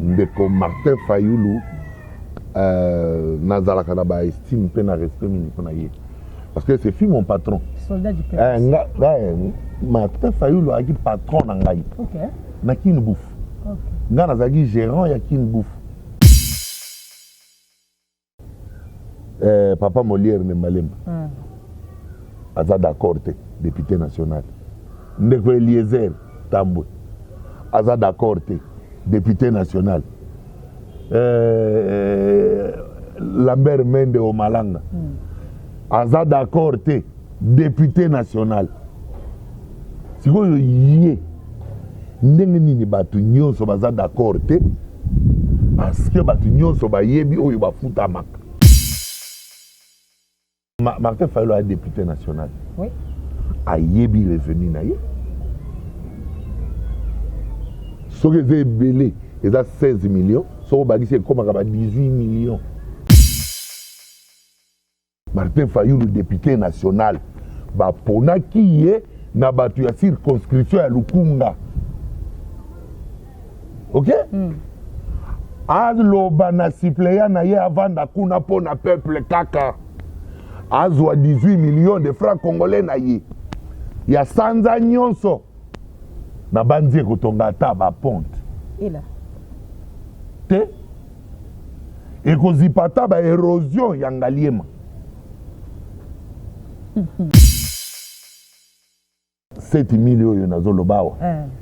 ndeko Martin Fayoulou nazalaka na ba estime pe na respect mini pona ye parce que c'est fui mon patron soldat du peuple Martin Fayoulou a dit patron na ngai OK na kin bouf OK nga nazaki gérant ya kin bouf papa Molière ne Malemba aza d'accord te député national ndeko Eliezer Tambwe aza d'accord te député national Lambert Mende Omalanga aza d'accord te député national sikoyo ye ndenge nini bato nyonso baza d'accord te parce que bato nyonso bayebi oyo bafutamaka Martin Fayoulou a député national. Oui. Ayebi revenu na ye. Ce que j'ai belé, il a 16 millions. Ce que c'est comme 18 millions. Martin Fayoulou, député national. Ba pona qui est na batu ya circonscription ya Lukunga. OK? Aloba na suppléant na ye avant da kuna pona peuple kaka. Azwa 18 millions de francs congolais na ye. Ya sanza nyonso. Na banzi kotonga ata ba ponte. Ela. Te. E kozipata ba érosion ya ngaliema. 7 millions yo nazolobawa.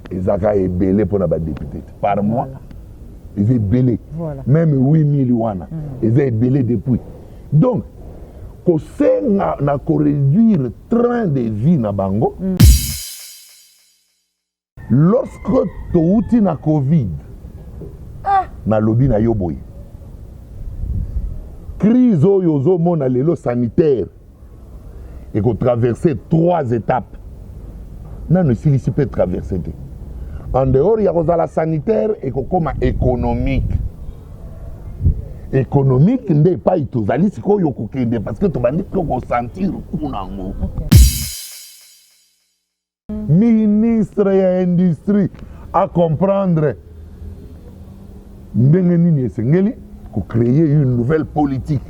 Ezaka ebele pona ba député par mois. Ils est belé. Voilà. Même 8 000 wana. Ils est belé depuis. Donc kosenga na réduire train de vie na bango. Lorsque touti na Covid, na lobby na yoboy. Crise oyo mona lelo sanitaire et qu'on traverser 3 étapes. Non, ne s'il peut traverser. En dehors, il y a la sanitaire et qu'on comme économique. Économique n'est pas itozali siko yokokende parce que tu vas dire qu'on sentir kunango. Ministre de l'industrie à comprendre ndenge nini esengeli ko créer une nouvelle politique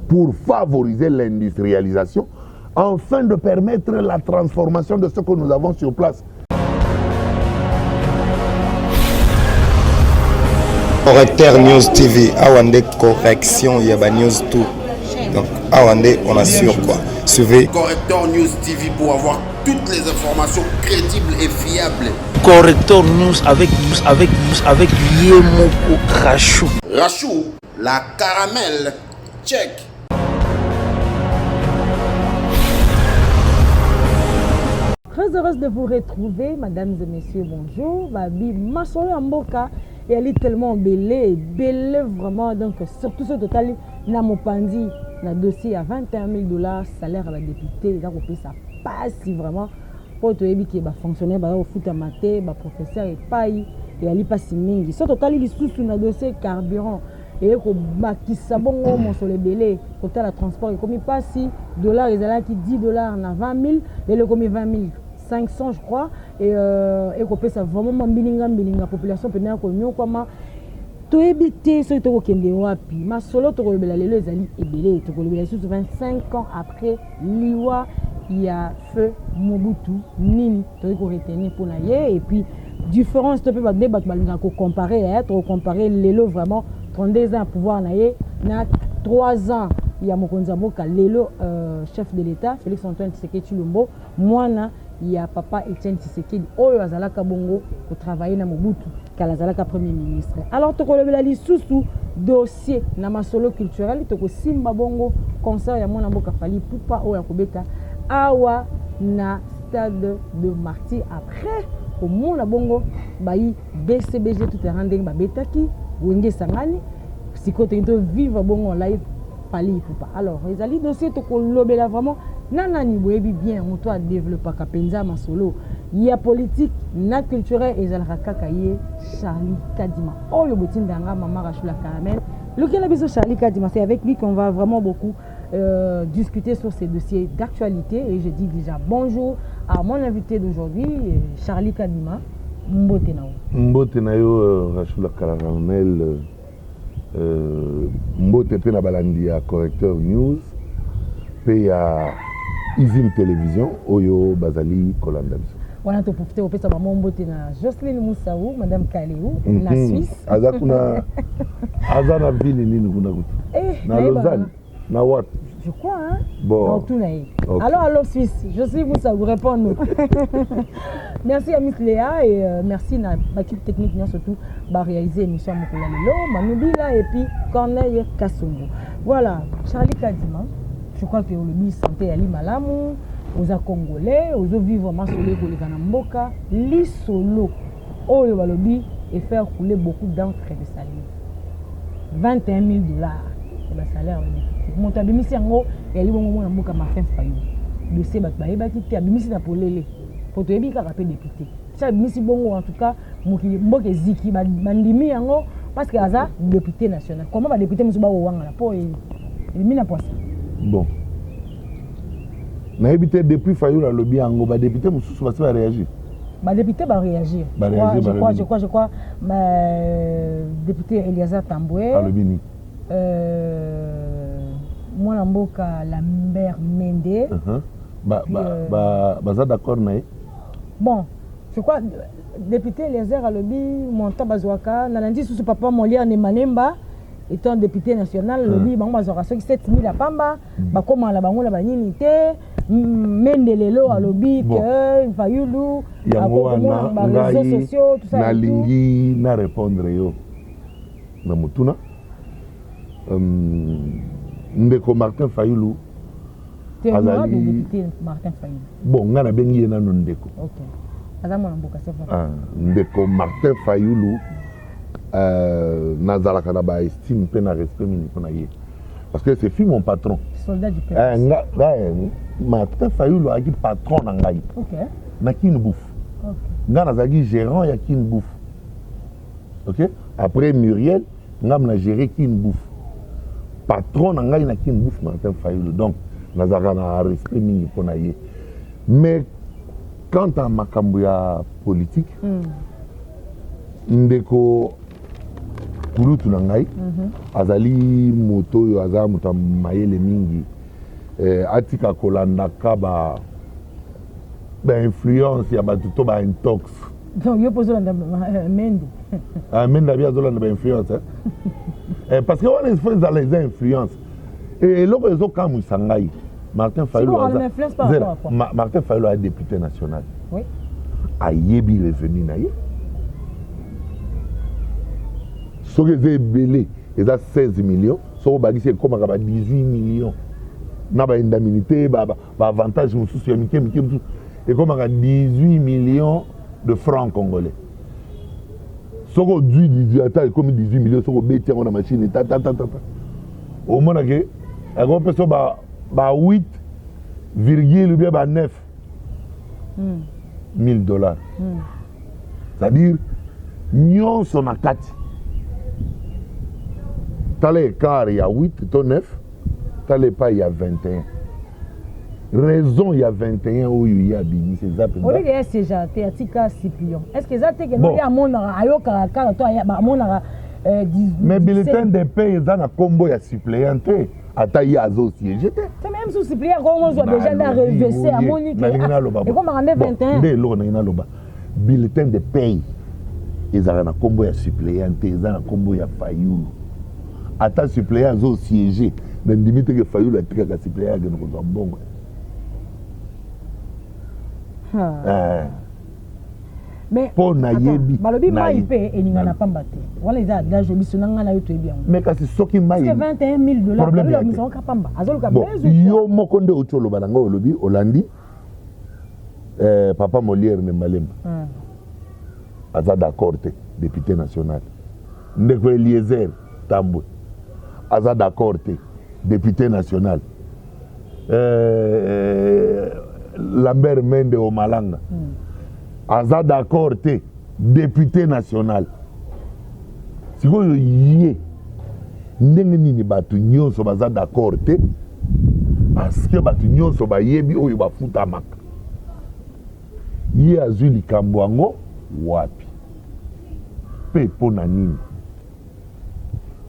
pour favoriser l'industrialisation afin de permettre la transformation de ce que nous avons sur place. Correcteur News TV, Awande correction, Yaba News tout. Donc, Awande, on assure quoi. Suivez Correcteur News TV pour avoir toutes les informations crédibles et fiables. Correcteur News avec Yemoko Rachou. Rachou, la caramel, check. Très heureuse de vous retrouver, mesdames et messieurs, bonjour. Babi, Masolo Amboka, et elle est tellement belle vraiment. Donc, surtout ce total, na mopandi, na dossier à $21 000, salaire à la députée, il a repris ça passe vraiment. Pour te dire qu'il va fonctionner, au foot à maté, professeur et paille, et elle est pas si mingi. Ce total, il est sous na dossier carburant. Et qui sabongo mon sur les belés côté la transport et comme il passe $10 ils allaient qui $10 na 20 000 et le comme 20 500 je crois et qu'on ça vraiment bilinga population peut bien connu comme to éviter ce to kende wapi ma solo to rebela les ali et belé to rebela sous 25 ans après liwa il y a feu Mobutu nini to ko retenir pour na et puis différence to peut débattre balinga ko comparer être comparer les lots vraiment 32 ans à pouvoir naïe, na 3 ans il y a Mokonza Mboka Lelo chef de l'État Félix Antoine Tshisekedi Tshilombo moi il y a papa Etienne Tshisekedi oyo azalaka bongo pour travailler na Mobutu kala azalaka premier ministre. Alors to ko lebela lisusu dossier na masolo culturel to ko simba bongo concert ya mwana Mboka Fally Ipupa oyo akobeta awa na stade de Martyrs après au monde bongo bayi BCBG tout est rendu babetaki Wenge Sangani, si côté de vivre bon live Fally Ipupa. Alors, les alliés dossiers to kolobela vraiment nanani boyebi bien on doit développer kapenza masolo. Il y a politique, na culturel et zalaka kakaye Charlie Kadima. Oh yo botindanga maman Rachou la caramel. Lequel a besoin Charlie Kadima, c'est avec lui qu'on va vraiment beaucoup discuter sur ces dossiers d'actualité et je dis déjà bonjour à mon invité d'aujourd'hui Charlie Kadima. mbote na mbote na yo Rachula Caramel mbote pe na balandi ya Correcteur News pe ya Izim Télévision oyo bazali kolanda biso wana to profiter opesa ba mbote na Jocelyne Moussaou madame Kaleu na Suisse aza kuna aza na ville nini kuna kutu na Lausanne na what je crois hein bon tout na alors Suisse Jocelyne Moussaou répond-nous. Merci à Miss Léa et merci à l'équipe technique surtout de réaliser l'émission à Mokola Lelo, Manubila et puis Corneille Kassongo. Voilà, Charlie Kadima, je crois que le ministre santé Ali Malamou, aux Congolais, aux vivants masolés pour les Kanamboka, li solo, au Yobalobi et faire couler beaucoup d'encre de salive. $21 000, c'est le salaire. Mon tabimisi en haut, et ali bongo na mboka Martin Fayou. Le sébat baïba qui te abimisi na polele. Pour te dire qu'il y a député. Ça abimisi bongo en tout cas, mboka ziki bandimi yango parce que aza député national. Comment va député monsieur ba wanga la po et mina poisa. Bon. Na évité depuis Fayou la lobby yango ba député mususu va réagir. Ba député va réagir. Je crois député Eliazar Tamboué. Alobini. Moi mboka Lambert Mende. Baza d'accord nae. Bon, je crois député Eliazar Alobi monta bazwaka nalandi sous papa Molière ne Manemba étant député national Alobi bango bazwaka soki 7000 apamba bakoma la bango la banini te Mende lelo Alobi que Fayulu yango na réseaux sociaux tout ça na lingi na répondre yo na mutuna ndeko Martin Fayulu azali député Martin Fayulu. Bon, ngana bengi yena no ndeko. OK. Azama na mboka c'est vrai. Ndeko Martin Fayulu nazalaka na ba estime pe na respect mini pona ye. Parce que c'est mon patron. Soldat du peuple. Martin Fayulu a dit patron na ngai. OK. Na kin bouffe. OK. Ngana zagi gérant ya kin bouffe. OK? Après Muriel, ngam na gérer kin bouffe. Patron na ngai na kin bouffe Martin Fayulu. Donc nazaka na respect mingi pona ye. Mais quant à makambo ya politique, ndeko kulutu na ngai azali moto yo aza moto mayele mingi atika kolanda ka ba influence ya bato to ba intox. Donc yo pozo landa Mende. Mende bia zolanda ba influence parce que on est dans les influences et loko ezo kamu sangai. Martin Fayulu Martin Fayulu est député national. Oui. A yebi revenu na ye. Ce que j'ai belé, il a 16 millions. Ce que j'ai comme 18 millions. Na ba indemnité, ba avantage mususu ya mike mususu. Et comme 18 millions de francs congolais. Ce que du 18 comme 18 millions, ce que bêté on a machine ta. Au moins que a go peso ba 8 virgule bien ba 9 $1000. C'est-à-dire nyonso na kati. Tale car il y a 8 to 9, tale pas il y a 21. Raison il y a 21 où il y a bini c'est ça. On dit que c'est jaté atika Cyprien. Est-ce que ça te que il y a mon ayoka ka to ya ba mon mais bulletin de paie ça na combo ya suppléante ata ya zo siège. C'est même sous Cyprien comme on soit déjà dans reversé à Monique. Et comme en 21. Dès lors na loba bulletin de paie ezala na combo ya suppléante ezala na combo ya Fayulu. Ata suppléant zo siège na ndimite ke Fayulu atika ka suppléant ke no bongo. Mais pour na yebi balobi mai pe eninga na pamba te wala iza adage biso nanga na yoto ebi yango mais kasi soki mai c'est $21 balobi miso ka pamba azoluka bezo yo moko nde otolo bananga olobi olandi papa Molière ne Malemba aza d'accord te député national ndeko Eliezer Tambwe aza d'accord te député national Lambert Mende au Malanga aza d'accord te député national sikoyo yé ndenge nini bato nyonso baza d'accord te parce que bato nyonso bayebi oyo bafutamaka ye azwi likambo yango wapi mpe mpo na nini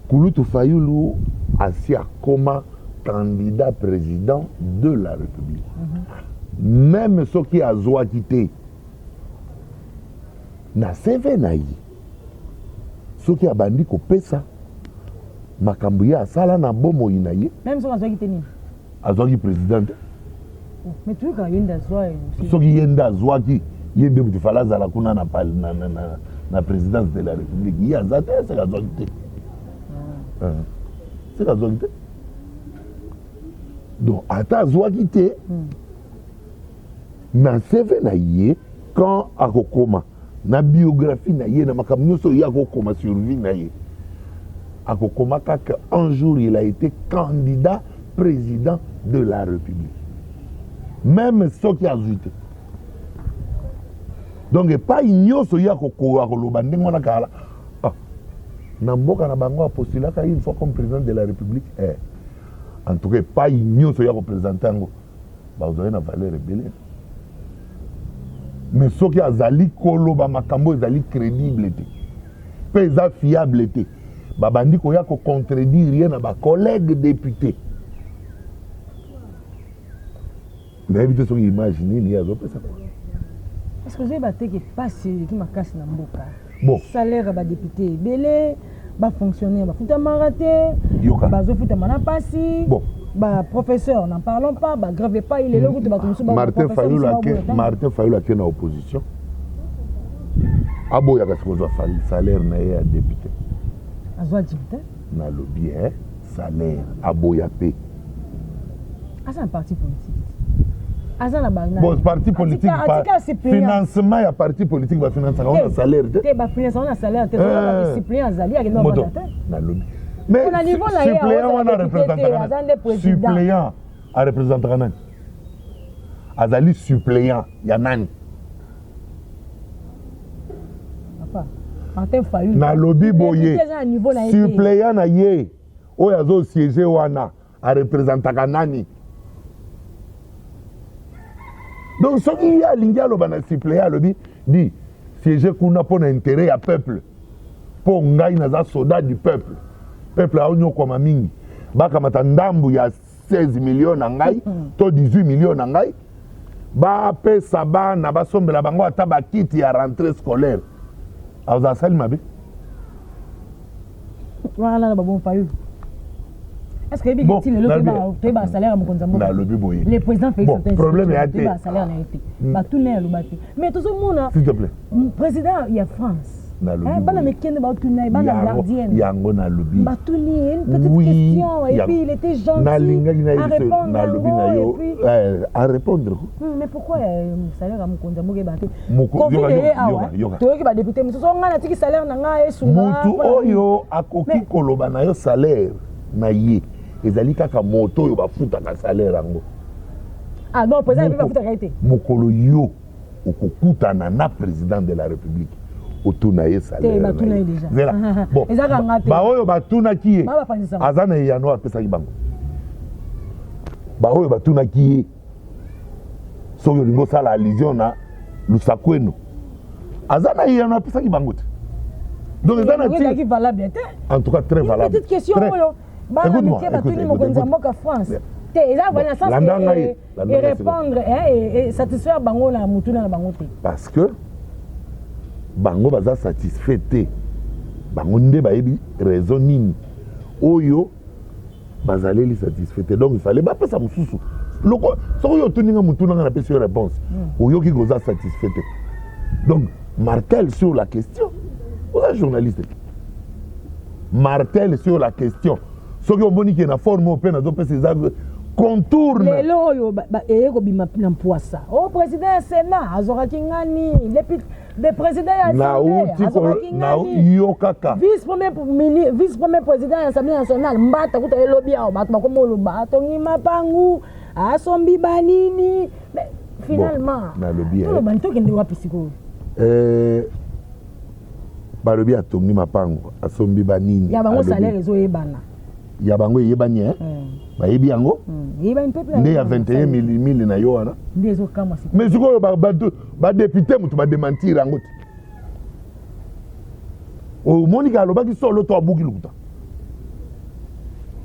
Kulutu Fayulu asi akoma candidat président de la République. Même ceux qui a quitté na CV na ye ceux qui a bandi ko pesa makambo ya sala na bomo ina ye même ceux qui a quitté ni azwaki président mais tu quand yenda zwa ceux qui yenda zwaki yende mutu falaza la kuna na présidence de la République ya zate c'est la quitté c'est la quitté donc ata zwaki te na CV na ye quand akokoma na biographie na ye na makambo nyonso ye akokoma survie na ye akokoma kaka un jour il a été candidat président de la République même soki azwi te donc epai nyonso ye akoloba ndenge wana kala na mboka na bango apostulaka une fois comme président de la République en tout cas epai nyonso ye akopresente yango bazwaki na valeur ebele mais ce qui a zali koloba makambo ezali crédible te pe eza fiable te babandi koya ko contredire rien na ba collègue député mais éviter ce qui imaginer ni azo pesa est-ce que vous avez que passe qui m'a cassé na mboka bon salaire ba député belé ba fonctionnaire ba futa maraté ba zo futa mana pasi bon bah professeur n'en parlons pas bah grave pas il est là où tu vas comme ça Martin Fayulu a na opposition abo ya kasi salaire na ya député azwa député na le bien salaire abo ya pe asa un parti politique asa na bana bon parti politique financement ya parti politique ba financer on a salaire te ba financer on a salaire te ba discipline azali ya no ba na le mais suppléant wana suppléant a représentant nani azali suppléant ya nani papa Martin Fayulu na lobby boye suppléant na ye oyo azo siéger wana a représentaka nani donc soki ya alingi aloba na suppléant alobi di siéger kuna mpo na intérêt ya peuple mpo ngai naza soldat du peuple peuple a onyokoma mingi bakamata ndambu ya 16 millions na ngai to 18 millions na ngai bapesa bana basombela bango ata bakiti ya rentrée scolaire aoza asali mabe wana na babon Fayulu est-ce que il le ba salaire à mokonza mboka le président fait certains problème ya te ba salaire na été ba tout le monde mais tout le monde s'il te plaît président il y a France bana mekende ba tunai bana gardienne yango na lobi batuni une petite question et puis il était gentil na lingaki na lobi na yo à répondre mais pourquoi salaire à mokonza mboka baté yoka to ba député muso nga na tiki salaire na nga esunga mutu oyo akoki koloba na yo salaire na ye ezali kaka moto oyo bafutaka salaire yango non président il bafutaka ete mokolo yo okokutana na président de la République otuna ye salaire bon baoyo batunaki ye aza na eyano apesaki bango baoyo batunaki ye soki olingi osala allusion na lusakweno aza na eyano apesaki bango te donc eza na en tout cas très valable petite question oyo bana mike batuni mokonzi ya mboka France te eza vala na sens et répondre et satisfaire bango na mutuna na bango te parce que bango baza satisfait te bango nde bayebi raison nini oyo bazaleli satisfait te donc il fallait bapesa mosusu soki oyo otuninga mutu nanga napesi yo réponse oyoki koza satisfait te donc martel sur la question oza journaliste martel sur la question soki omoni ke na forme oyo mpe nazopesa eza contourne lelo oyo eye kobima na mpwasa o président ya sénat azwakaki ngani le président ya assemblée yo kaka vice premier président ya assemblée nationale mbata kuta elobi awo bato bakoma oloba atongi mapangu asombi banini mais finalement toloba nitokende wapi sikoyo balobi atongi mapango asombi banini ya bango salaire ezoyebana ya bango eyebani bayebi yango nde ya 21 mili na yo wana mais sikoyo badepute moto badementire yango te au monika alobaki solo to abuki lukuta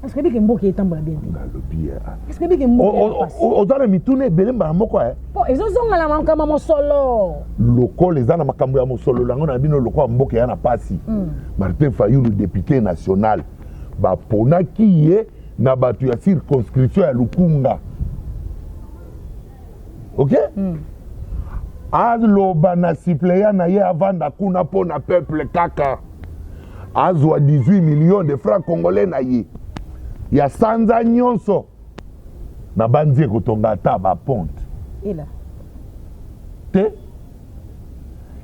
est-ce que biki mboka etambola bien nalobi est-ce que biki mboka ozala mituna ebele mbala moko po ezozongala makambo mosolo lokola eza na makambo ya mosolo lango na bino lokola mboka ya na pasi Martin Fayulu député national baponaki ye na bato ya circonscription ya Lukunga ok aloba na suppléant na ye avanda kuna mpo na peuple kaka azwa 18 millions de francs congolais na ye ya sanza nyonso na banzi ekotonga ata baponte te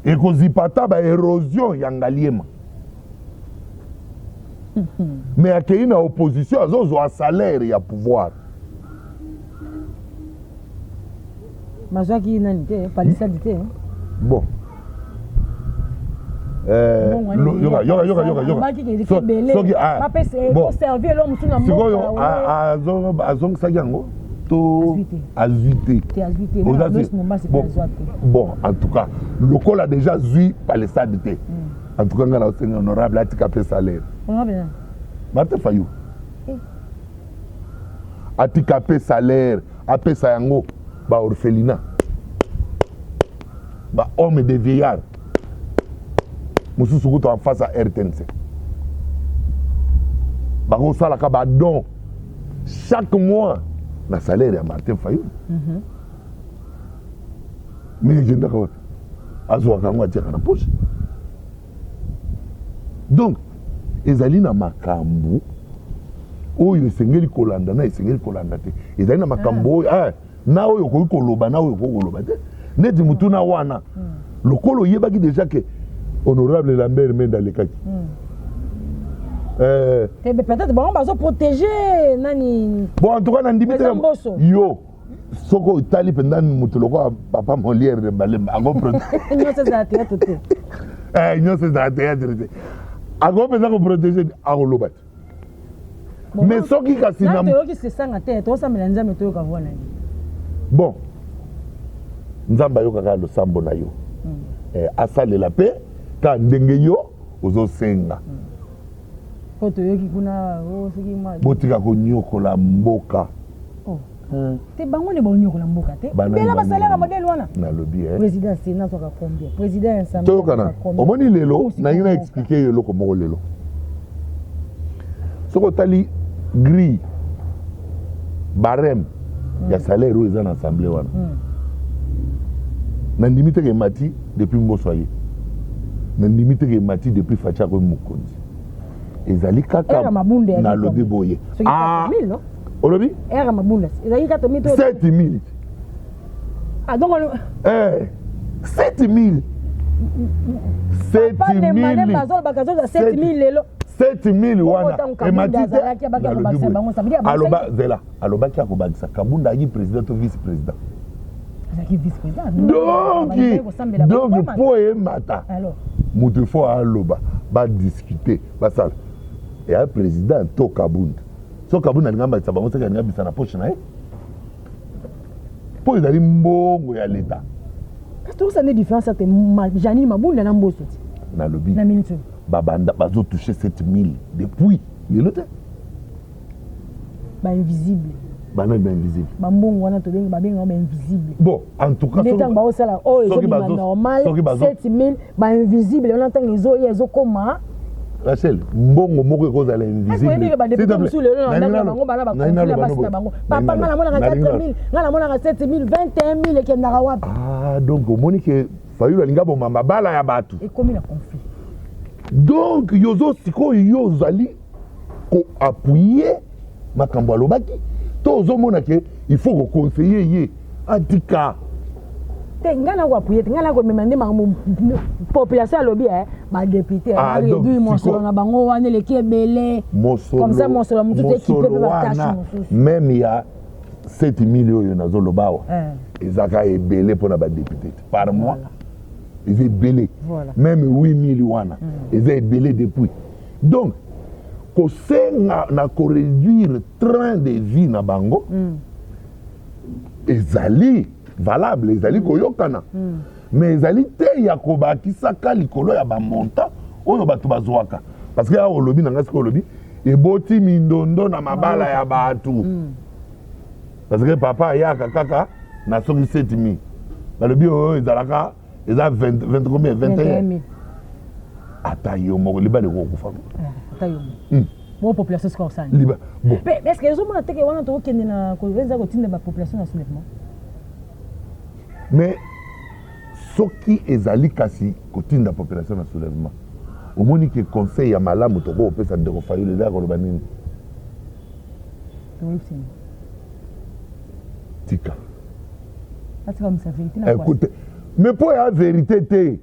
ekozipa ata baérosion ya ngaliema mais akei na opposition azozwa salaire ya pouvoir mazwaki nani te palisadi te bon azongisaki yango to azwi te bon en tout cas lokola déjà zwi palesade te en tout cas nga na osenga honorable atika mpe salaire Martin Fayulu atika mpe salaire apesa yango baorphelinat bahomme de vieillard mosusu kutu en face à RTNC bakosalaka badon chaque mois na salaire ya Martin Fayulu mais ekendaka wapi azwaka yango atiaka na poche donc ezali na makambo oyo esengeli kolanda na esengeli kolanda te ezali na makambo oyo na oyo okoki koloba na oyo okoki koloba te neti mutuna wana lokolo oyebaki déjà ke honorable Lambert Mende alekaki peut-être bon bazo protéger nani bon en tout cas nandimi te yo soko otali mpenza mutu lokola papa Molière de Mbalemba ango nyonso ezala théâtre te nyonso ezala théâtre te ango mpenza koprotéger akoloba te mais soki kasi toyoki sesanga te tosambela nzambe toyoka voa nani bon nzambe ayokaka losambo na yo asalela mpe ka ndenge yo ozosenga po toyoki kuna botika konyokola mboka te bango ne bonyokola mboka te bela basalaire modèle wana nalobi président sénat soka combien président ensemble toyokana omoni lelo nangi na expliquer yo eloko moko lelo soki otali grille barème ya salaire oyo eza na assemblée wana nandimi teke emati depuis mboso ye nandimi teke emati depuis faci akomi mokonzi ezali kaka nalobi boye olobi 7000 7000 wana emati te alobaki akobakisa kabunda ayi président to vice président donc po emata mutu fo aloba badiscute basala eya président to kabunda so kabunda alinga mbakisa bango seki alinga bisa na poche na ye po ezali mbongo ya leta tosane différence ate Janine Mabunda na mboso ti nalobi na minute babanda bazotouche 7000 depuis lelo te invisible banani bainvisible bambongo wana tobengi babenga bainvisible bon en tout cas ntango baosala oyo ezobima normal 7000 bainvisible wana ntango ezoya ezokoma Rachel mbongo moko ekozala invisible donc omoni ke Fayulu alinga boma mabala ya bato ekomi na conflit donc yozo sikoyo yo ozali koappuye makambo alobaki to ozomona ke il faut koconseiller ye atika te ngana koappuye te ngana komema nde population alobi badepute réduit mosolo na bango wana eleki ebele comme ça mosolo motu te ekipe mpe batashe mosusu même ya 7000 oyo nazoloba awa ezaka ebele mpona badepute par mois eza ebele même 8000 wana eza ebele depuis donc kosenga na koréduire train de vie na bango ezali valable ezali koyokana mais ezali te ya kobakisaka likolo ya bamonta oyo bato bazwaka parce que awa olobi na nga sika olobi eboti mindondo na mabala ya bato parce que papa ayaka kaka na soki 7000 balobi oyo ezalaka eza 20 combien 21 ata yo moko libala ekokufa ata yo bon population sika osani liba bon est-ce que ezomona teke wana tokokende na koeza kotinda bapopulation na soulèvement mais soki ezali kasi kotinda population na soulèvement omoni ke conseil ya malamu tokopesa ndeko fayulu eza koloba nini tika écoute mais mpo ya vérité te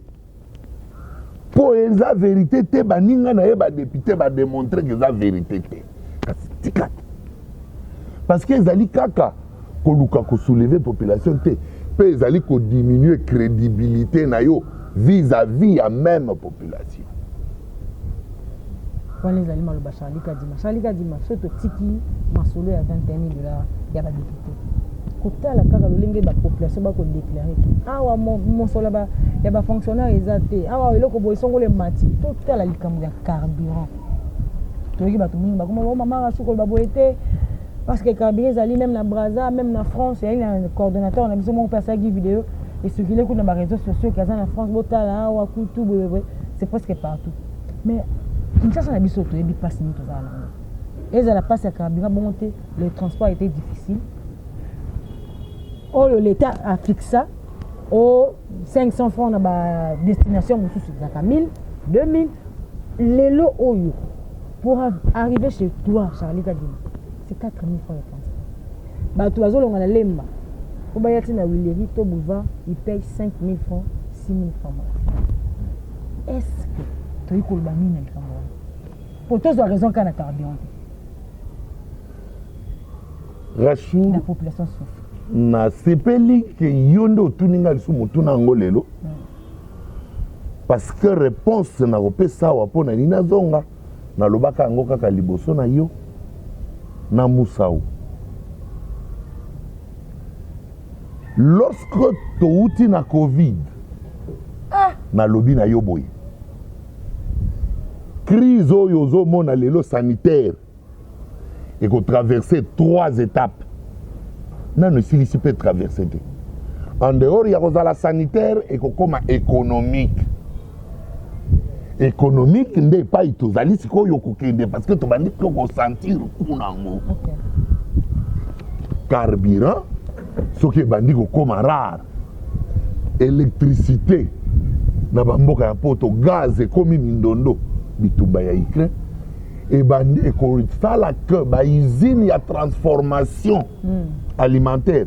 mpo eza vérité te baninga na ye badepute bademontre ke eza vérité te kasi tika parce que ezali kaka koluka kosouleve population te mpe ezali kodiminue crédibilité na yo vis-à-vis ya même population wana ezali maloba Charlie Kadima so totiki masolo ya 21 $, ya badepute kotala kaka lolenge bapopulation bakodeklare te awa mosolo ya bafonctionnaire eza te awa eloko boye esongolo emati totala likambo ya carburant toyoki bato mingi bakoma mama asukoloba boye te parce que carburant ezali même na Brazza même na France eyali na coordonnateur na biso moko mpe asalaki video esukile kuna na baréseaux sociaux kaza na France botala awa kutu boye c'est presque partout mais Kinshasa na biso toyebi mpasi nini tozala nango ezala mpasi ya carburant bongo te le transport était difficile oyo l'état a fixé au 500 francs na ba destination mosusu ezaka 1000 2000 lelo oyo pour arriver chez toi Charlie Kadima c'est 4000 francs de transport bato bazolonga na lemba po bayati na Willery to boulevard il paye 5000 francs 6000 francs est-ce que toyi koloba nini na likambo wana po tozwa raison kana carburant Rachou la population souffre na sepeli ke yo nde otuninga lisusu motuna yango lelo parce que réponse na kopesa awa mpo na nini nazonga nalobaka yango kaka liboso na yo na musau lorsque touti na covid nalobi na yo boye crise oyo ozomona lelo sanitaire ekotraverse 3 étapes nano esilisi mpe traverse te en dehors ya kozala sanitaire ekokoma économique nde epai tozali sikoyo kokende parce que tobandi mpe kosentir kuna yango carburant soki ebandi kokoma rare électricité na bamboka ya poto gaz ekomi mindondo bitumba ya Ukraine ebandi ekosala ke bausine ya transformation alimentaire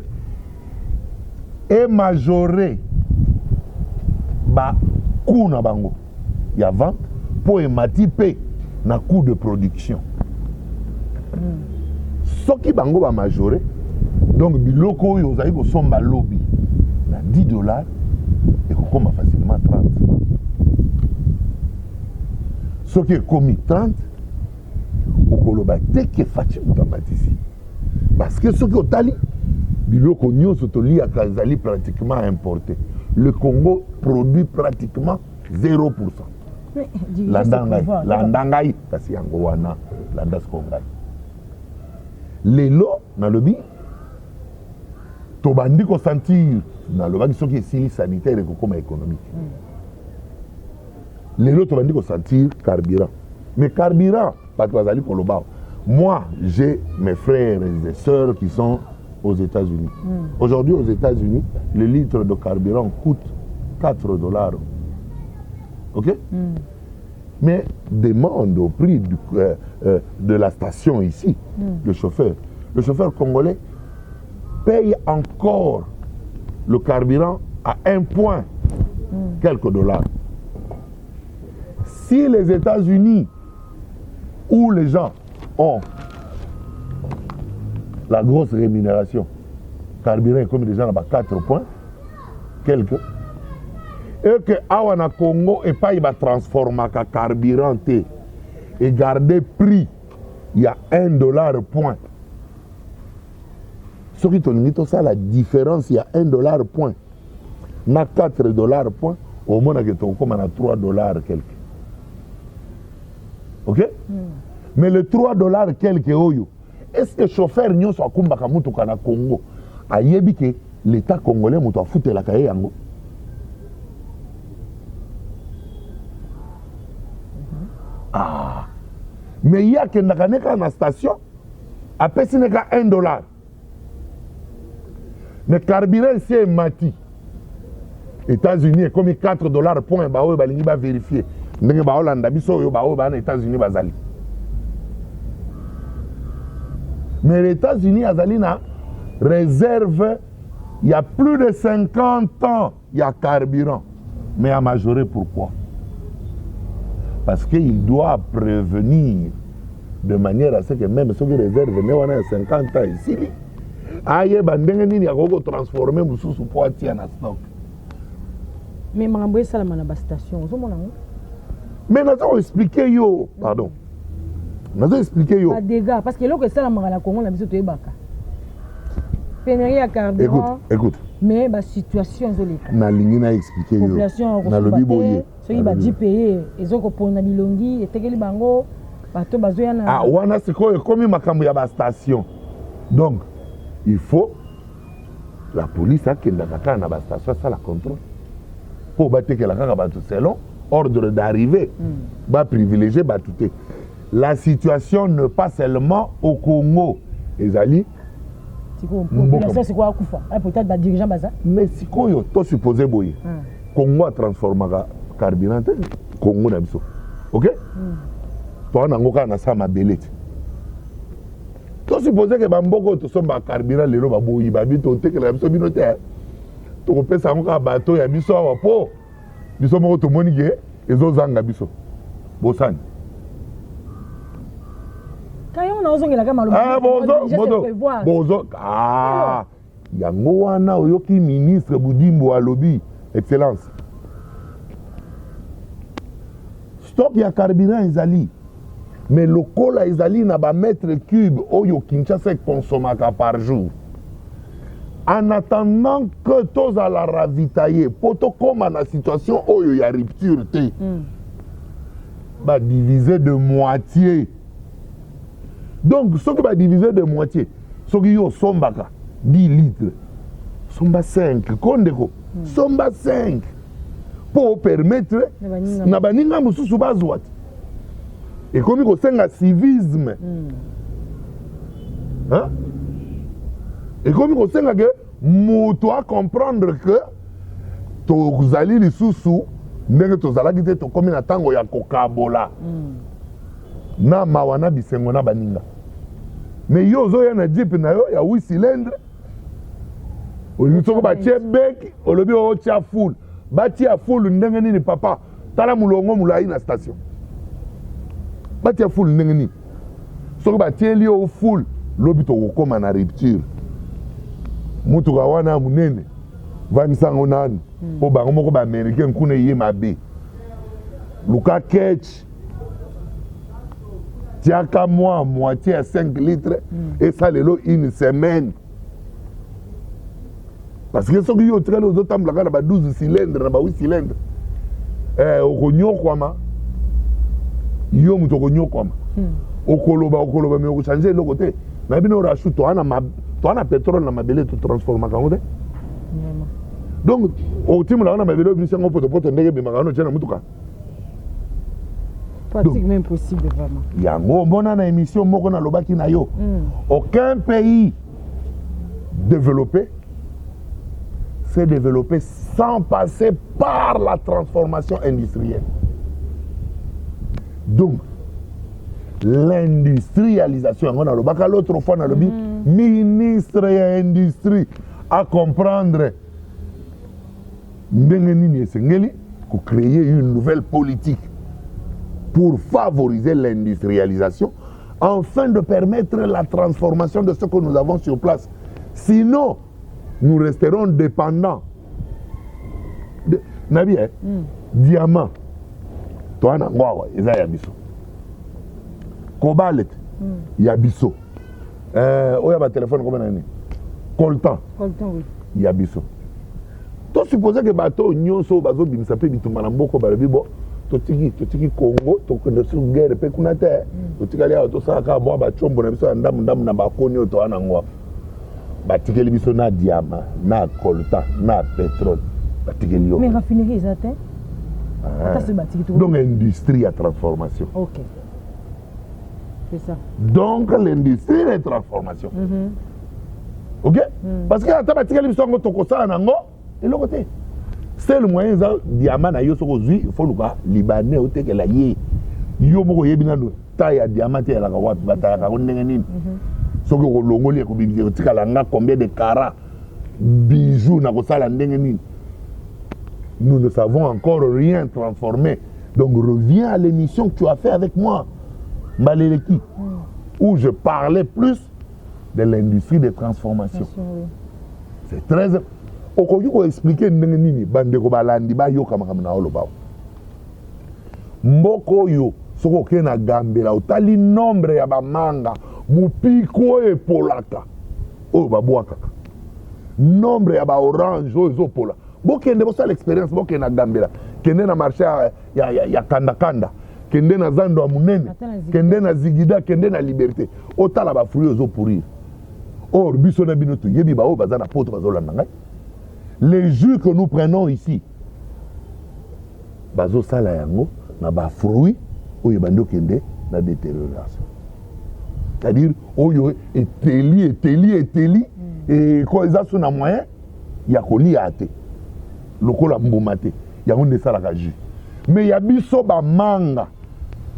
emajore bacoût na bango ya vente mpo emati mpe na coût de production soki bango bamajore donc biloko oyo ozali kosomba lobi na $10 ekokoma facilement 30 soki ekomi 30 okoloba teke faci mutambatisi parce que soki otali biloko nyonso toliaka ezali pratiquement importé le Congo produit pratiquement 0%. landa ngai kasi yango wana landa siko ngai lelo nalobi tobandi kosentir nalobaki soki esili sanitaire ekokoma économique lelo tobandi kosentir carburant mais carburant bato bazali koloba moi j'ai mes frères et sœurs qui sont aux États-Unis aujourd'hui aux États-Unis le litre de carburant coûte $4. Ok mais demande au prix de la station ici le chauffeur congolais paye encore le carburant à 1 point quelques dollars. Si les États-Unis où les gens ont la grosse rémunération, carburant est comme des gens à 4 points quelques, et que awana Congo et pas il va transformer le carburant et garder prix il y a $1 point. Ce qui est ça la différence il y a $1 point. Na $4 point au moins que ton comme à $3 quelques. Ok? Mais le 3 dollars quelques oyo, est-ce que chauffeur nyonso akumbaka mutuka na Congo ayebi que l'État congolais mutu afutelaka ye yango? Ah. Mais il y a que dans la station, après c'est $1. Mais carburant ici est mati. États-Unis est comme $4 point, bah oui, bah vérifier. Ndenge ba Hollande biso yo ba aux États-Unis bazali. Mais les États-Unis azali na réserve, il y a plus de 50 ans, il y a carburant. Mais à majorer pourquoi? Parce qu'il doit prévenir de manière à ce que même ceux qui réservent, mais on a 50 ans ici, aïe, bandengeni ya koko transformer mususu pour attirer na stock. Mais mamboye salama na ba station, zo mona ngo. Mais nous avons expliqué yo, pardon. Nous avons expliqué yo. Pas dégâts parce que là que salama na Congo na biso to ebaka. Pénurie à carburant. Écoute. Mais la situation est na lingi na expliquer yo. Population na lobi boye. Soki ba di payer ezoko pona bilongi etekeli bango bato bazoya na. Ah wana siko comme makambo ya ba station. Donc il faut la police akenda kaka na ba station ça la contrôle. Pour batekela kaka bato selon ordre d'arrivée. Ba privilégier ba touté. La situation ne pas seulement au Congo. Ezali population c'est quoi kufa peut-être ba dirigeant baza mais si koyo to supposé boye Congo a transformé carburant Congo na biso OK to na ngoka na sa mabelete to supposé que bamboko to somba carburant lelo ba boyi ba bito tekela biso bino te to ko pesa ngoka bato ya biso wa po biso moko to moni ke ezo zanga biso bosani. Ah, bozo. Ah, yango wana oyoki ministre Budimbo alobi, excellence. Stock ya carburant ezali. Mais lokola ezali na ba mètre cube oyo Kinshasa consommaka par jour. En attendant que tous à la ravitailler, poto comme na situation oyo ya rupture te. Ba diviser de moitié. Donc, ce qui va diviser de moitié, ce qui est sombaka 10 litres, somba 5, kondeko, somba 5, pour permettre, na baninga mususu bazwat. Et comme il y a un civisme, hein? Et comme il y a que, moto à comprendre que, tu zali li susu, ndenge tu zala gite to komi na tango ya kokabola. Na mawana bisengo na baninga. Mais yo zo ya na jeep na yo ya 8 cylindres. Olitoko ba tie bec, olobi o tia full. Ba tia full ndenge nini papa? Tala mulongo mulai na station. Ba tia full ndenge nini? Soko ba tie li o full, lobi to kokoma na rupture. Mutu ka wana munene. Vanisango nani? Po bango moko ba américain kuna ye mabe. Luka catch tiaka moi moitié à 5 litres et ça lelo une semaine. Parce que ce qui est au train aux autres là ba 12 cylindres ba 8 cylindres. Okonyo kwama. Yo muto okonyo kwama. Okoloba mais ko changer le côté. Na bino rachu to ana pétrole na mabele to transformer kango te. Donc au timu la na mabele bisengo poto ndenge be makano tena mutuka. Pratiquement impossible vraiment. Yango mona na émission moko na lobaki na yo. Aucun pays développé s'est développé sans passer par la transformation industrielle. Donc l'industrialisation, on a lobaka l'autre fois na lobi ministre de l'industrie à comprendre ndenge nini esengeli ko créer une nouvelle politique pour favoriser l'industrialisation, afin de permettre la transformation de ce que nous avons sur place. Sinon, nous resterons dépendants. Nabi, diamant, toi, il y a biso. Cobalt, il y a biso. Il y a téléphone, comment on dit? Coltan, il y a biso. Tu supposes que bateau, nyonso, bazo, bimsape, bitumba, namboko, barabibo, totiki Congo tokende sur guerre pe kuna te totikali awa tosalaka bwa bachombo na biso ya ndamu na bakoni oyo toa nango batikeli biso na diamant na coltan na pétrole batikeli yo mais raffinerie eza te donc industrie à transformation. Ok, c'est ça. Donc l'industrie de transformation. Ok. Parce que ata batikeli biso ngo tokosala nango eloko te. C'est le moyen za diamant na yo soko zui il faut luka libanais otekela ye yo moko yebi nano ta ya diamant ya la wapi bata ka ndenge nini soko ko longoli ko bibisi otikala nga combien de carats bijoux na kosala ndenge nini. Nous ne savons encore rien transformer. Donc reviens à l'émission que tu as fait avec moi, Mbaleleki, où je parlais plus de l'industrie de transformation. C'est très... Okoki ko expliquer ndenge nini bandeko balandi ba yo kama na oloba. Mboko yo soko ke na gambela otali nombre ya bamanga mupiko e polaka. O babwaka. Nombre ya ba orange o zo pola. Bokende bosa l'expérience bokende na gambela. Kende na marché ya kanda. Kende na zando ya munene. Kende na zigida, kende na liberté. Otala ba fruits zo pourrir. Or biso na bino to yebi ba o bazana poto bazolanda ngai. Les jus que nous prenons ici, bazo sala yango na ba fruits oyo bando kende na détérioration. C'est-à-dire oyo eteli et quand ils sont na moyen ya kolia ate. Lokola mbuma te yango ne salaka jus. Mais ya biso ba manga,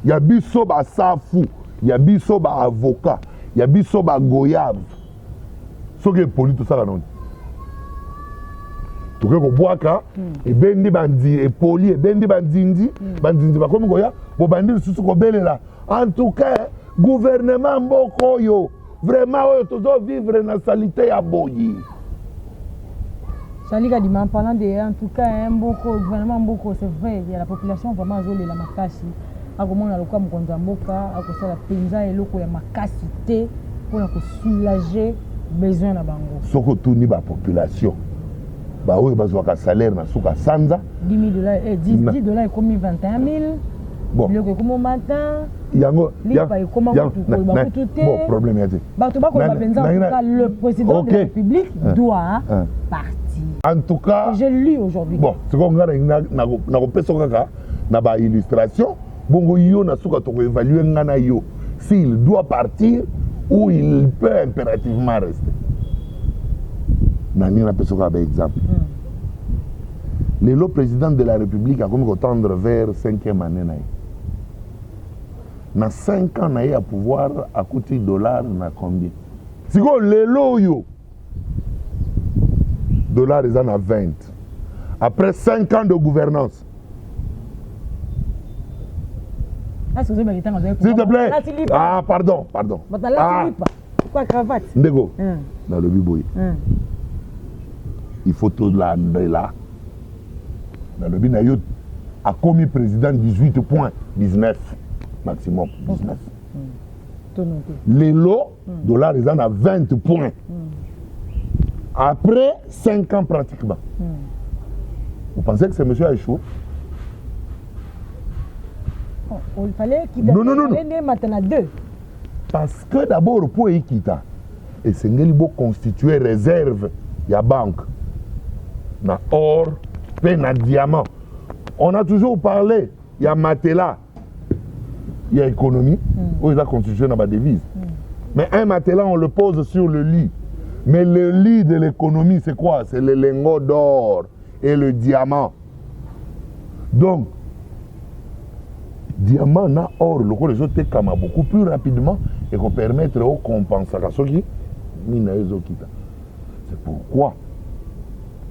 ya biso ba safu, ya biso ba avocat, ya biso ba goyave. Soki poli to sala non. Toke ko boaka e bendi bandi e poli e bendi bandindi ba komi goya bo bandi susu ko belela. En tout cas, gouvernement mboko yo vraiment oyo tozo vivre na salité ya boyi. Salika Dima, parlant de, en tout cas, beaucoup, gouvernement beaucoup, c'est vrai, il y a la population vraiment zolé la makasi. À comment on a le cas Mkonzamboka, à cause de la paysan et l'eau, il y a makasité pour soulager besoin de bango. Soko tout ni ba population. Bah oui, bah zoaka salaire na souka sanza. 10 $, 10 $ est comme 21 000. Bon. Le que comme matin. Yango. Bon problème y'a dit. Bah tout le président de la République doit partir. En tout cas, j'ai lu aujourd'hui. Bon, c'est comme ça na kopesa kaka na ba illustration, bongo yo na suka to évaluer ngana yo s'il doit partir ou il peut impérativement rester. Nani na pesa ka ba exemple. Le président de la République a comme tendre vers 5e année na. Na 5 ans na à pouvoir à coûter $, na combien? Si go lelo yo dollars ils en ont 20. Après 5 ans de gouvernance. S'il te plaît. Ah, pardon. Quoi, cravate? Ndego. Dans le biboui. Il faut tout là. Dans le binayo, a commis président 18.19 maximum. 19. Les lots, dollars ils en ont 20 points. Après 5 ans pratiquement. Vous pensez que ce monsieur a échoué? Il fallait qu'il ait maintenant 2. Parce que d'abord, pour Ekita, et c'est qu'il faut constituer réserve, il y a banque, na or, puis na diamant. On a toujours parlé, il y a matelas, il y a économie, où il a constitué dans la devise. Mais un matelas, on le pose sur le lit. Mais le lit de l'économie, c'est quoi? C'est le lingot d'or et le diamant. Donc, diamant na or, le les autres kama beaucoup plus rapidement et qu'on permettre aux compensations qui c'est pourquoi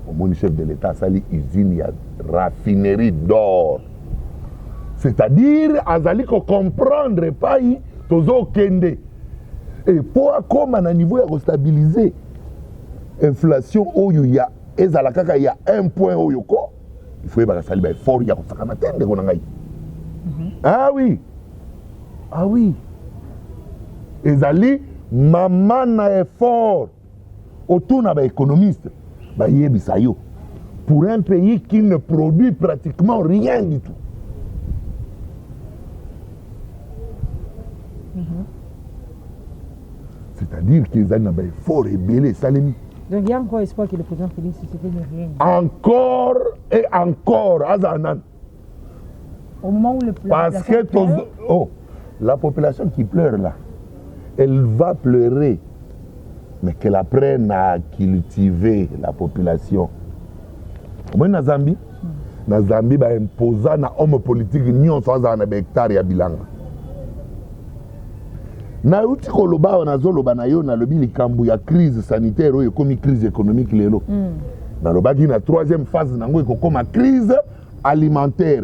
au moins chef de l'État sali usine ya raffinerie d'or. C'est-à-dire azali ko comprendre pas tozo kende. Et pour comme à niveau de stabiliser l'inflation, il y a un point où il faut que ça soit fort. Ah oui. Et Zali, maman na effort autour de l'économiste. Pour un pays qui ne produit pratiquement rien du tout. C'est-à-dire qu'ils ont un effort ébélé, Salemi. Donc il y a encore espoir que le président Félix Tshisekedi ne rien. Encore et encore, Azanan. Au moment où Parce que la population qui pleure là, elle va pleurer, mais qu'elle apprenne à cultiver la population. Au moins, na Zambie, va imposer na homme politique nyon sans un hectare ya bilanga. Na uti koloba na zoloba na yo na lobi likambu ya crise sanitaire oyo komi crise économique lelo. Na lobaki na troisième phase nango ekokoma crise alimentaire.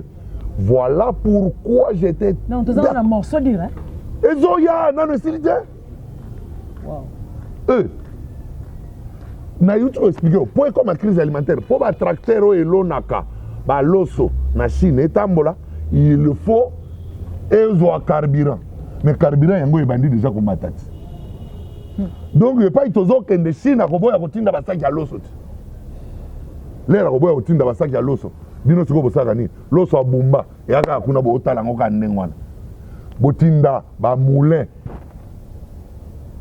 Voilà pourquoi j'étais. Non, tu as un morceau dur, hein? Et Zoya, non, non, c'est wow. Na yutu expliquer pourquoi comme la crise alimentaire pour ba tracteur et l'onaka ba loso na Chine etambola il faut ezo carburant mais carburant yango ebandi déjà ko matati donc il pas itozo kende Chine akoboya kotinda basaki ya loso lera koboya kotinda basaki ya loso bino siko bosaka ni loso abumba yaka kuna bo otala ngoka ndengwana botinda ba moulin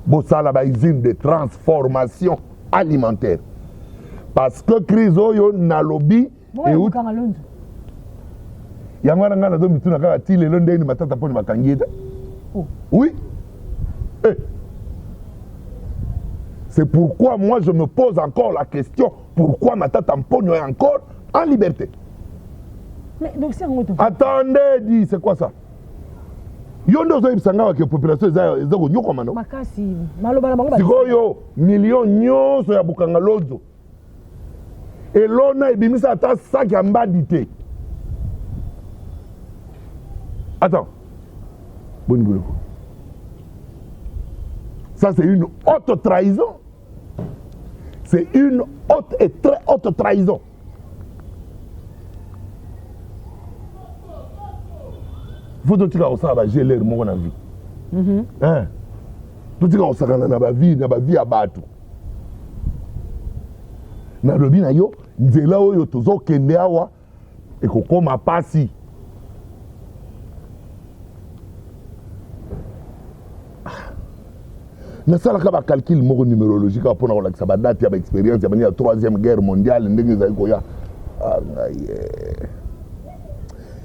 bosala ba usine de transformation alimentaire parce que crise oyo na lobby et où yangwana ngana zo mituna kaka ti lelo ndeni matata poni makangita oui c'est pourquoi moi je me pose encore la question pourquoi matata mponyo est encore en liberté. Mais donc c'est un autre. Attendez, dis, c'est quoi ça? Yondo zo ibsanga wa ke population eza ko nyoko mano. Makasi, maloba bango ba. Sikoyo million nyonso ya bukanga lozo. Elona ebimisa ata sac ya mbadité. Attends. Bonne gueule. Ça c'est une haute trahison. C'est une haute et très haute trahison. Faut que tu aies gelé le monde dans la vie. Hein? Tout ce que tu as dans la vie à battre. Na lobi na yo, nzela oyo tozo kende awa et ko koma pasi. Na sala ka ba calcul moko numérologique pour na la ba date ya ba expérience ya la troisième guerre mondiale ndenge za ko ya.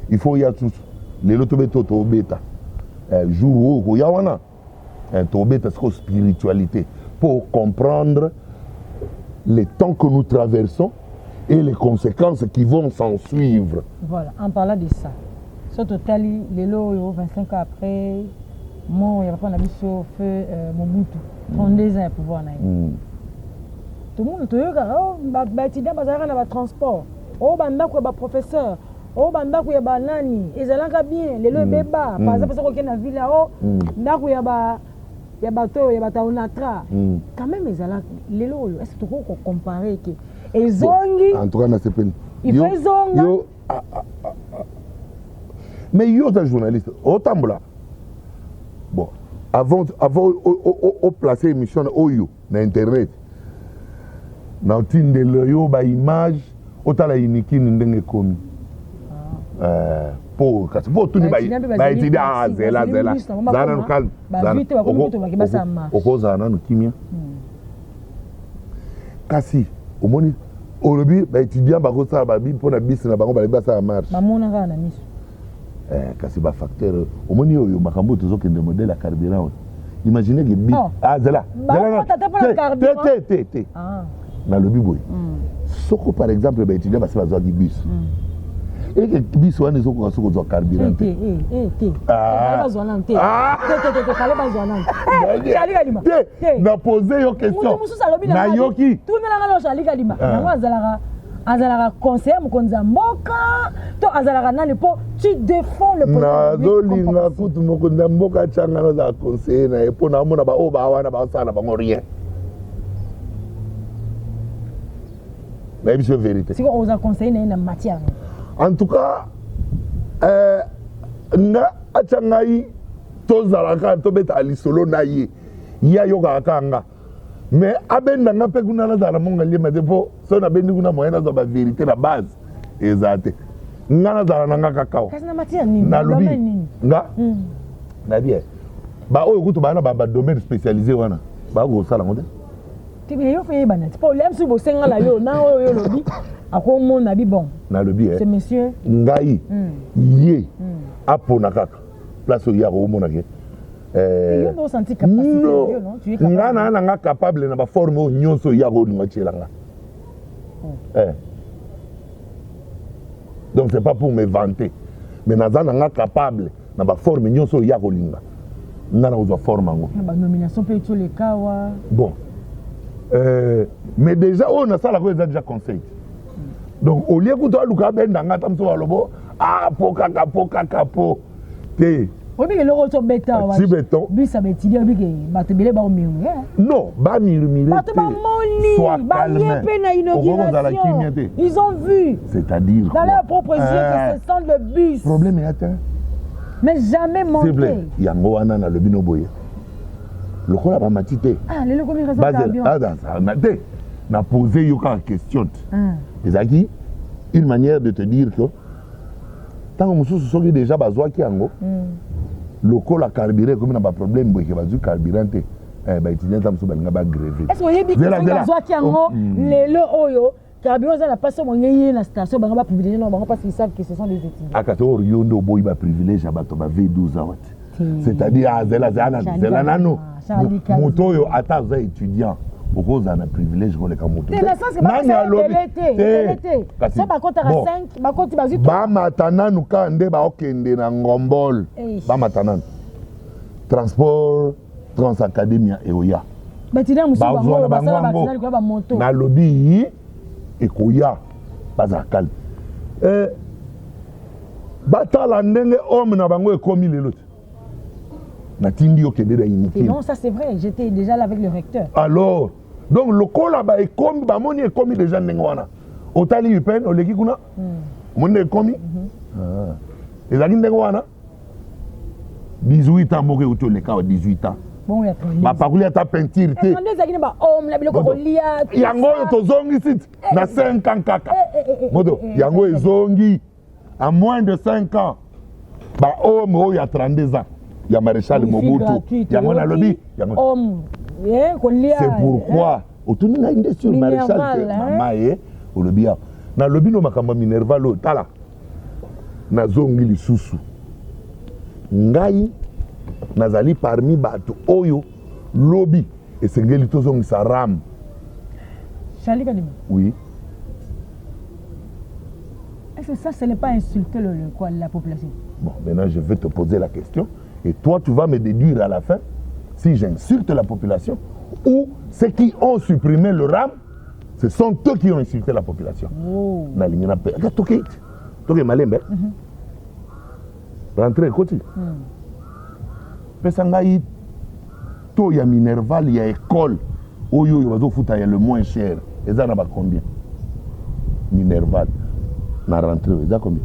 Il faut y a tout. Les lotobeto to beta jour où il y a wana to beta c'est spiritualité pour comprendre les temps que nous traversons et les conséquences qui vont s'en suivre. Voilà, en parlant de ça, ce total les lots 25 ans après mort il y a pas sur feu Mobutu 32 ans pour pouvoir tout le monde to yoga ba étudiant bazara na ba transport banda ko ba professeur bandako ya banani ezalaka bien lelo beba par exemple ça ko na ville ndako ya bato ya bataonatra quand même ezalaka lelo est-ce que tu peux comparer que ezongi en tout cas na sepeli il faut zonga yo mais yo ta journaliste otambola bon avant au placer émission oyo na internet na tindelo yo ba image otala inikini ndenge komi pour tout ni ba étudiant zela zana no calme okoza na no kimia kasi omoni olobi ba étudiant ba ko sa ba bi pona bis na bango ba sa marche ba mona kana miso kasi ba facteur omoni oyo makambo tozo kende modèle à carburant imaginez que bi zela na lobi boy soko par exemple ba étudiant ba se bazwa di bus et que bis wana ezoko ka soko zo carburant na poser yo question na yoki tunela ngalo Charlie Kalima nango azalaka conseiller mokonzi mboka to azalaka nani po tu défends le peuple na zolinga kutu mokonzi mboka changa na za conseiller na epo na mona ba o ba wana ba sala bango rien mais c'est vérité si on a conseillé na matière. En tout cas, nga achangai tozalaka tobeta alisolo na ye ya yoka kanga mais abenda nga pe kuna na zala monga liema depo so na bendi kuna moyena zo ba vérité la base ezate nga na zala nga kakao kasi na matière nini na lobi nga na bien Bah, oh, écoute, bah, bah, domaine spécialisé, wana. Bah, go, ça, la monte. Tu veux y faire banane. Tu peux l'aime sur vos senga la yo, na yo lobby. À quoi mon abi bon. Na lobby, c'est monsieur. Ngai. Yé. Apo nakaka. Place où il y a au monake. Tu veux sentir capacité, non? Tu es capable. Nga capable na ba forme nyonso ya go ngachelanga. Donc c'est pas pour me vanter. Mais nazana nga capable na ba forme nyonso ya go linga. Nga na ozo forme ngo. Ba nomination peut tous les cas wa. Bon. Mais déjà on a ça la déjà conseil. Donc au lieu que toi luka benda nga tamso walobo poka kapo te. Oui, mais le retour bêta. Si béton. Bisa bêti bien que batebele ba omiru. Non, ba mirumire. Sois calme. Ils ont vu. C'est-à-dire dans leur propre yeux que ce sont le bus. Problème est atteint. Mais jamais monté. Yango wana na le bino boye. Lokola ba matite. Ah, le lokomi raison camion. Ça na poser yoka question. Ezaki une manière de te dire que tant que mususu soki déjà bazwa ki yango. Lokola carburant comme na ba problème boye ke bazu carburant te. Ba étudiant tam so ba nga ba gréver. Est-ce que yebi que bazwa ki yango lelo oyo carburant za na passe mo ngeye na station ba nga ba privilégié non ba parce qu'ils savent que ce sont des étudiants. Akato yondo boy ba privilège abato ba V12 awat. C'est-à-dire zela nano moto yo ata za étudiant beaucoup za na privilège ko le ka moto. C'est la sens que ba l'été. Ça ba compte à 5, ba compte bazu. Ba matana nuka nde ba okende na ngombol. Ba matana. Transport Transacademia et Oya. Ba tidé musu ba moto. Na lobby et koya baza calme. Batala ndenge homme na bango ekomi lelo. Non, ça c'est vrai, j'étais déjà là avec le recteur. Alors, donc le col là-bas est comme, moni est comme déjà n'engwana. Otali yupen, oleki kuna, moni est comme. Et la ligne n'engwana. 18 ans, moke uto le cas 18 ans. Bon, il y a 32. Ma parole est ta peinture. Il y a 32 ans, homme, la biloko olia. Yango to zongi sit na 5 ans kaka. Modo, yango est zongi à moins de 5 ans. Ba homme, il y a 32 ans. Il y a Maréchal Mobutu, il y a mon lobby. C'est pourquoi, autour de la sur Maréchal Mamaye, au lobby, na lobby no makamba Minerva lo tala, na zongi li susu. Ngai, nazali parmi bato oyo lobby et sengeli to zongi sa ram. Charlie Kadima. Oui. Est-ce que ça, ce n'est pas insulter la population? Bon, maintenant je vais te poser la question. Et toi, tu vas me déduire à la fin si j'insulte la population ou ceux qui ont supprimé le RAM, ce sont eux qui ont insulté la population. Rentrez, côté. Pesangaï, to ya Minerval, il y a école. Oyo, il y a le moins cher. Et ça, n'a pas combien? Minerval. Na rentrée, il y a combien?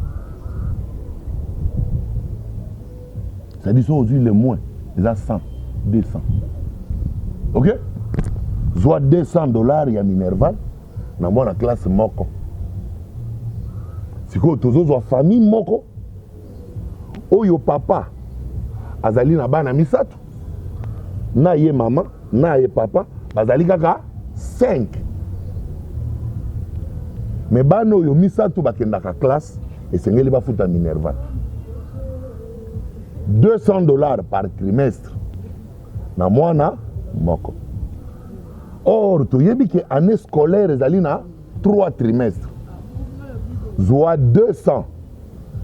C'est-à-dire aujourd'hui le moins, ils ont 100, 200. Ok? Soit $200 il y a Minerval, dans la classe Moko. C'est quoi, tous autres famille Moko? Oyo papa, azali na bana misato, na ye maman, na ye papa, bazali kaka 5. Mais bana oyo misato bakendaka classe, et c'est ngeli bafuta Minerval. $200 par trimestre na mwana moko. Or, tu yebi que année scolaire ezali na 3 trimestres. Soit 200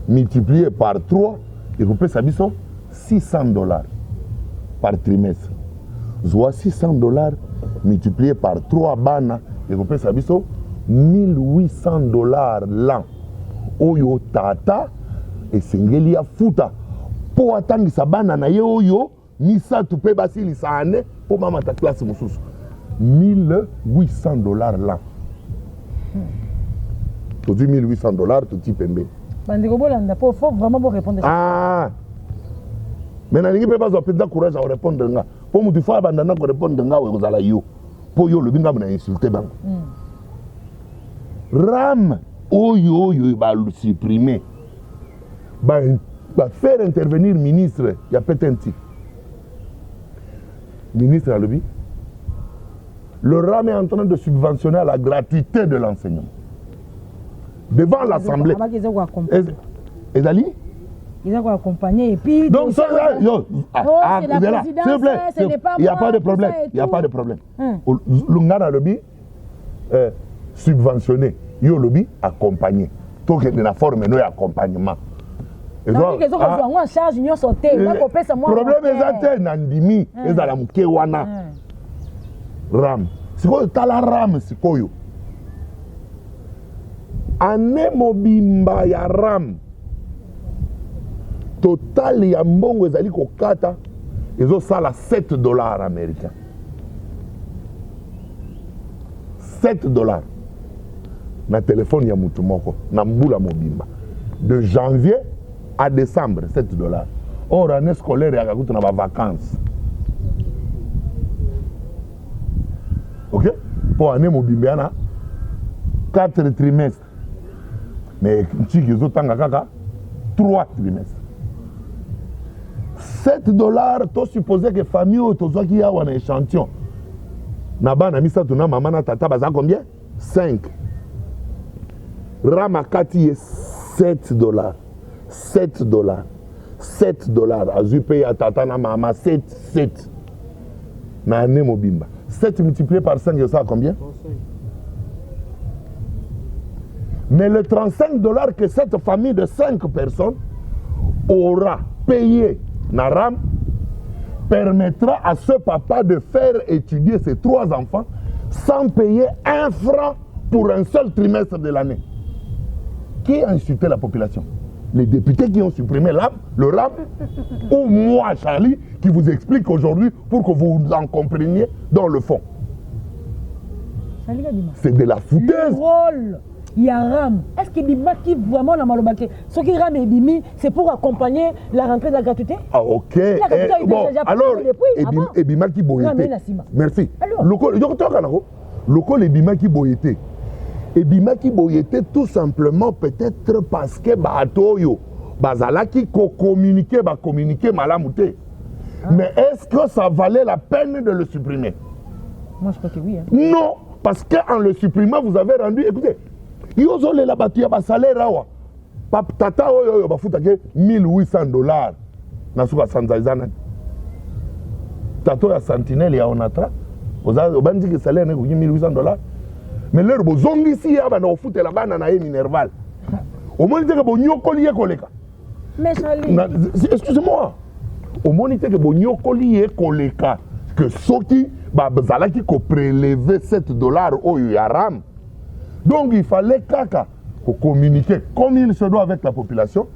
multiplié par 3, et vous pouvez savoir $600 par trimestre. Soit $600 multiplié par 3 bana, et vous pouvez savoir $1,800 l'an. Oyo tata et sengeli ya futa. Po atangisa bana na ye oyo misatu pe basilisa ane po mama ta classe mosusu $1,800 l'an. Tu dis $1,800, tu dis pembe. Bandeko bolanda po faut vraiment pour répondre. Ah. Mais na lingi pe bazo penda courage à répondre nga. Po mutu fa bandana ko répondre nga we kozala yo. Po yo le binga na insulter bango. Ram oyo ba le supprimer. Ba faire intervenir ministre, il y a peut-être ministre alobi le RAM est en train de subventionner la gratuité de l'enseignement devant l'Assemblée. Ezali ils ont accompagné et puis donc ça yo c'est la présidence, s'il vous plaît, ce n'est pas il n'y a moi, pas de problème, il n'y a pas de problème. Lungana lobby subventionné, yo lobby accompagné. Donc il y a une forme de accompagnement. Le problème est que Nandimi est à la Mukewana. Ram. C'est quoi la Ram? C'est quoi? Ane mobimba ya Ram. Total ya mbongo ezali kokata. Ils ont ça à $7 américains. $7. Na téléphone ya mutu moko. Na mbula mobimba. De janvier à décembre, $7. Or, année scolaire, il y a des vacances. Ok? Pour l'année mobimba, 4 trimestres. Mais ils ont 3 trimestres. $7, tu supposé que la famille qui a un échantillon. Naba na misa tuna maman na tata baza combien? 5. Ramakati est $7. $7. $7. Azu paye à tata na maman 7. Na année mobimba. 7 multiplié par 5, ça combien? 35. Mais le $35 que cette famille de 5 personnes aura payé na RAM permettra à ce papa de faire étudier ses 3 enfants sans payer 1 franc pour un seul trimestre de l'année. Qui a insulté la population? Les députés qui ont supprimé le RAM ou moi, Charlie, qui vous explique aujourd'hui pour que vous en compreniez dans le fond. C'est de la foutaise. Le rôle, il y a RAM. Est-ce qu'il dit vraiment la malobake? Ce qui RAM est bimi, c'est pour accompagner la rentrée de la gratuité? Ah, ok. Bon, alors, et bimaki boyete. Merci. Loko, les bimaki boyete. Et bimaki boyete tout simplement peut-être parce que batoyo bazalaki ko communiquer malamute. Mais est-ce que ça valait la peine de le supprimer? Moi je crois que oui. Hein. Non, parce qu'en le supprimant vous avez rendu, écoutez, yozole la batu ya ba salaire awa. Pap tata oyo ba futake $1,800 na suka sanzaizana. Tato ya Sentinelle ya Onatra. Obandi que salaire ne ko $1,800. Mais leur bozongi si ya bana ofute la bana na ye Minerval. Au moins que bonyokoli ye koleka. Mais Charlie, excusez-moi. Au moins que bonyokoli ye koleka que soki bazalaki ko prélever $7 au yaram. Donc il fallait kaka communiquer comme il se doit avec la population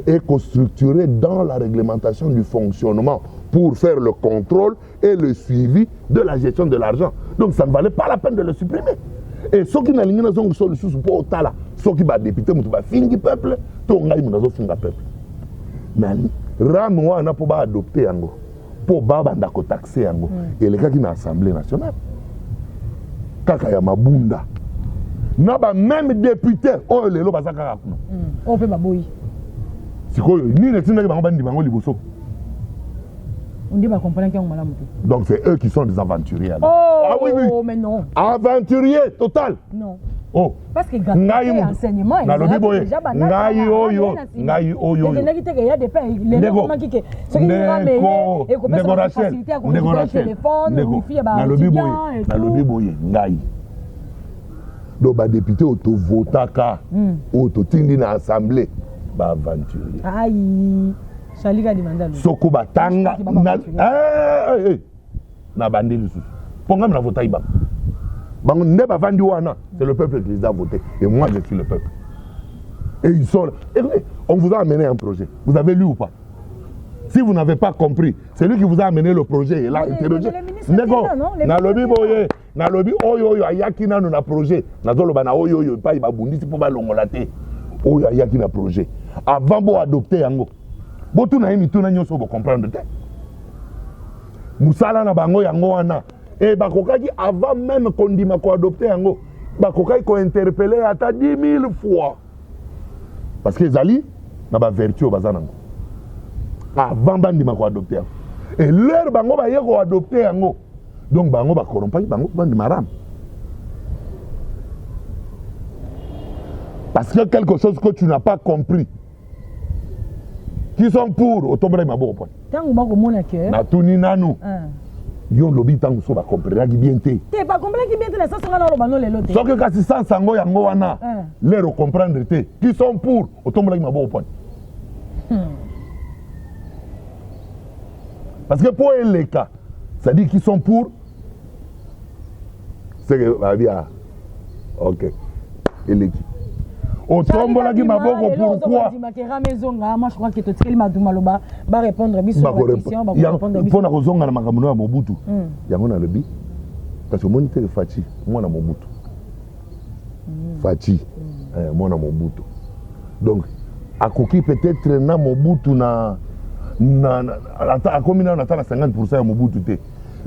et structurer dans la réglementation du fonctionnement pour faire le contrôle et le suivi de la gestion de l'argent. Donc ça ne valait pas la peine de le supprimer. Et ceux qui n'ont pas de solution pour Otala, ceux qui sont députés, ils vont finir peuple, tout le monde va finir peuple. Mais Ramwa n'a pas adopté Ango, pour taxer Ango. Et les gars qui sont dans l'Assemblée nationale, Kaka ya Mabunda, n'a pas même député, oh les lois bazaka. On peut baboui. C'est quoi? Ni les gens qui vont bandi bango liboso. On dit comprendre qu'il y a un malade. Donc c'est eux qui sont des aventuriers. Oh, ah oui, oui. Mais non. Aventuriers, total. Non. Oh. Parce que gratuité enseignement, il y a déjà ngai oyo. Il y a des pays, les gens qui ceux qui nous ramènent et qu'on peut faciliter à connecter le téléphone, le wifi à étudiants et tout. Na lobi boye ngai. Donc ba député auto votaka, auto tindi na assemblée, ba aventurier. Aïe. Shalika demanda. Soko batanga na bandi lusu. Ponga na voter ba. Bango ne ba vandi wana, c'est le peuple qui les a votés et moi je suis le peuple. Et ils sont là. On vous a amené un projet. Vous avez lu ou pas? Si vous n'avez pas compris, c'est lui qui vous a amené le projet et là interrogé. Nego, na lobi boye, na lobi oyo ayaki na na projet. Na zolo bana oyo pa ba bundisi po ba longolate. Oyo ayaki na projet. Avant bo adopter yango. Botu na yimi tuna nyoso bo comprendre te. Musala na bango yango wana. Et bakokaki avant même qu'on dit ma ko adopter yango, bakokaki ko interpeller ata 10 000 fois. Parce que zali na ba vertu bazanango. Avant bandi ma ko adopter. et leur bango ba yeko adopter yango donc bango ba corrompre bango bandi maram parce que quelque chose que tu n'as pas compris qui sont pour otombola maboko point tango ba ko mona que na tuni nanu yo lobi tango so ba comprendre bien te ba comprendre bien te na ça sanga na lo bano lelo te so que kasi sans sango yango wana leur comprendre te qui sont pour otombola maboko point parce que pour les cas ça dit qu'ils sont pour c'est que va bien ok et l'équipe otombola ki maboko pourquoi moi je crois que to tikeli maduma loba ba répondre biso la question ba répondre biso pona kozonga na makambo ya Mobutu yango na lobi parce que moniteur Fachi mwana Mobutu Fachi mwana Mobutu donc akoki peut-être na Mobutu na a combien on attend 50% ya Mobutu te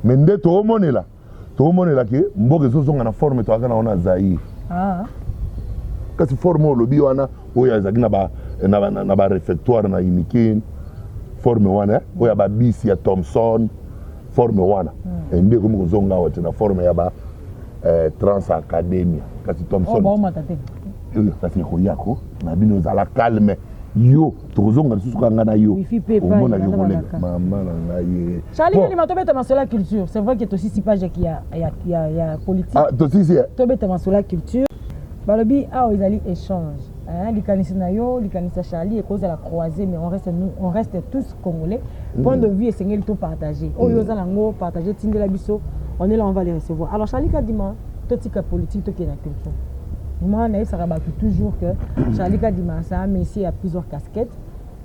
mais nde to monela ke mboke zozonga na forme to akana ona Zaire kasi forme lobi wana oya zaki na ba réfectoire na Inikin forme wana oya ba bisi ya Thomson forme wana nde komi kozonga wote na forme ya ba Trans Academia kasi Thomson ba matate kasi ko yako na bino za la calme yo tozonga lisusu kanga na yo omona yo kolenga mama na ngai Charlie ni matobeta masola culture c'est vrai que to sisi page qui ya politique to sisi tobeta masola culture balobi a ezali échange likanisi na yo likanisa Charlie et cause la croisée mais on reste tous congolais point de vue esengeli tout partager oyo za nango partager tindela biso on est là on va les recevoir alors Charlie Kadima totika politique to na culture moi na ça rabat toujours que Charlie Kadima ça mais ici il y a plusieurs casquettes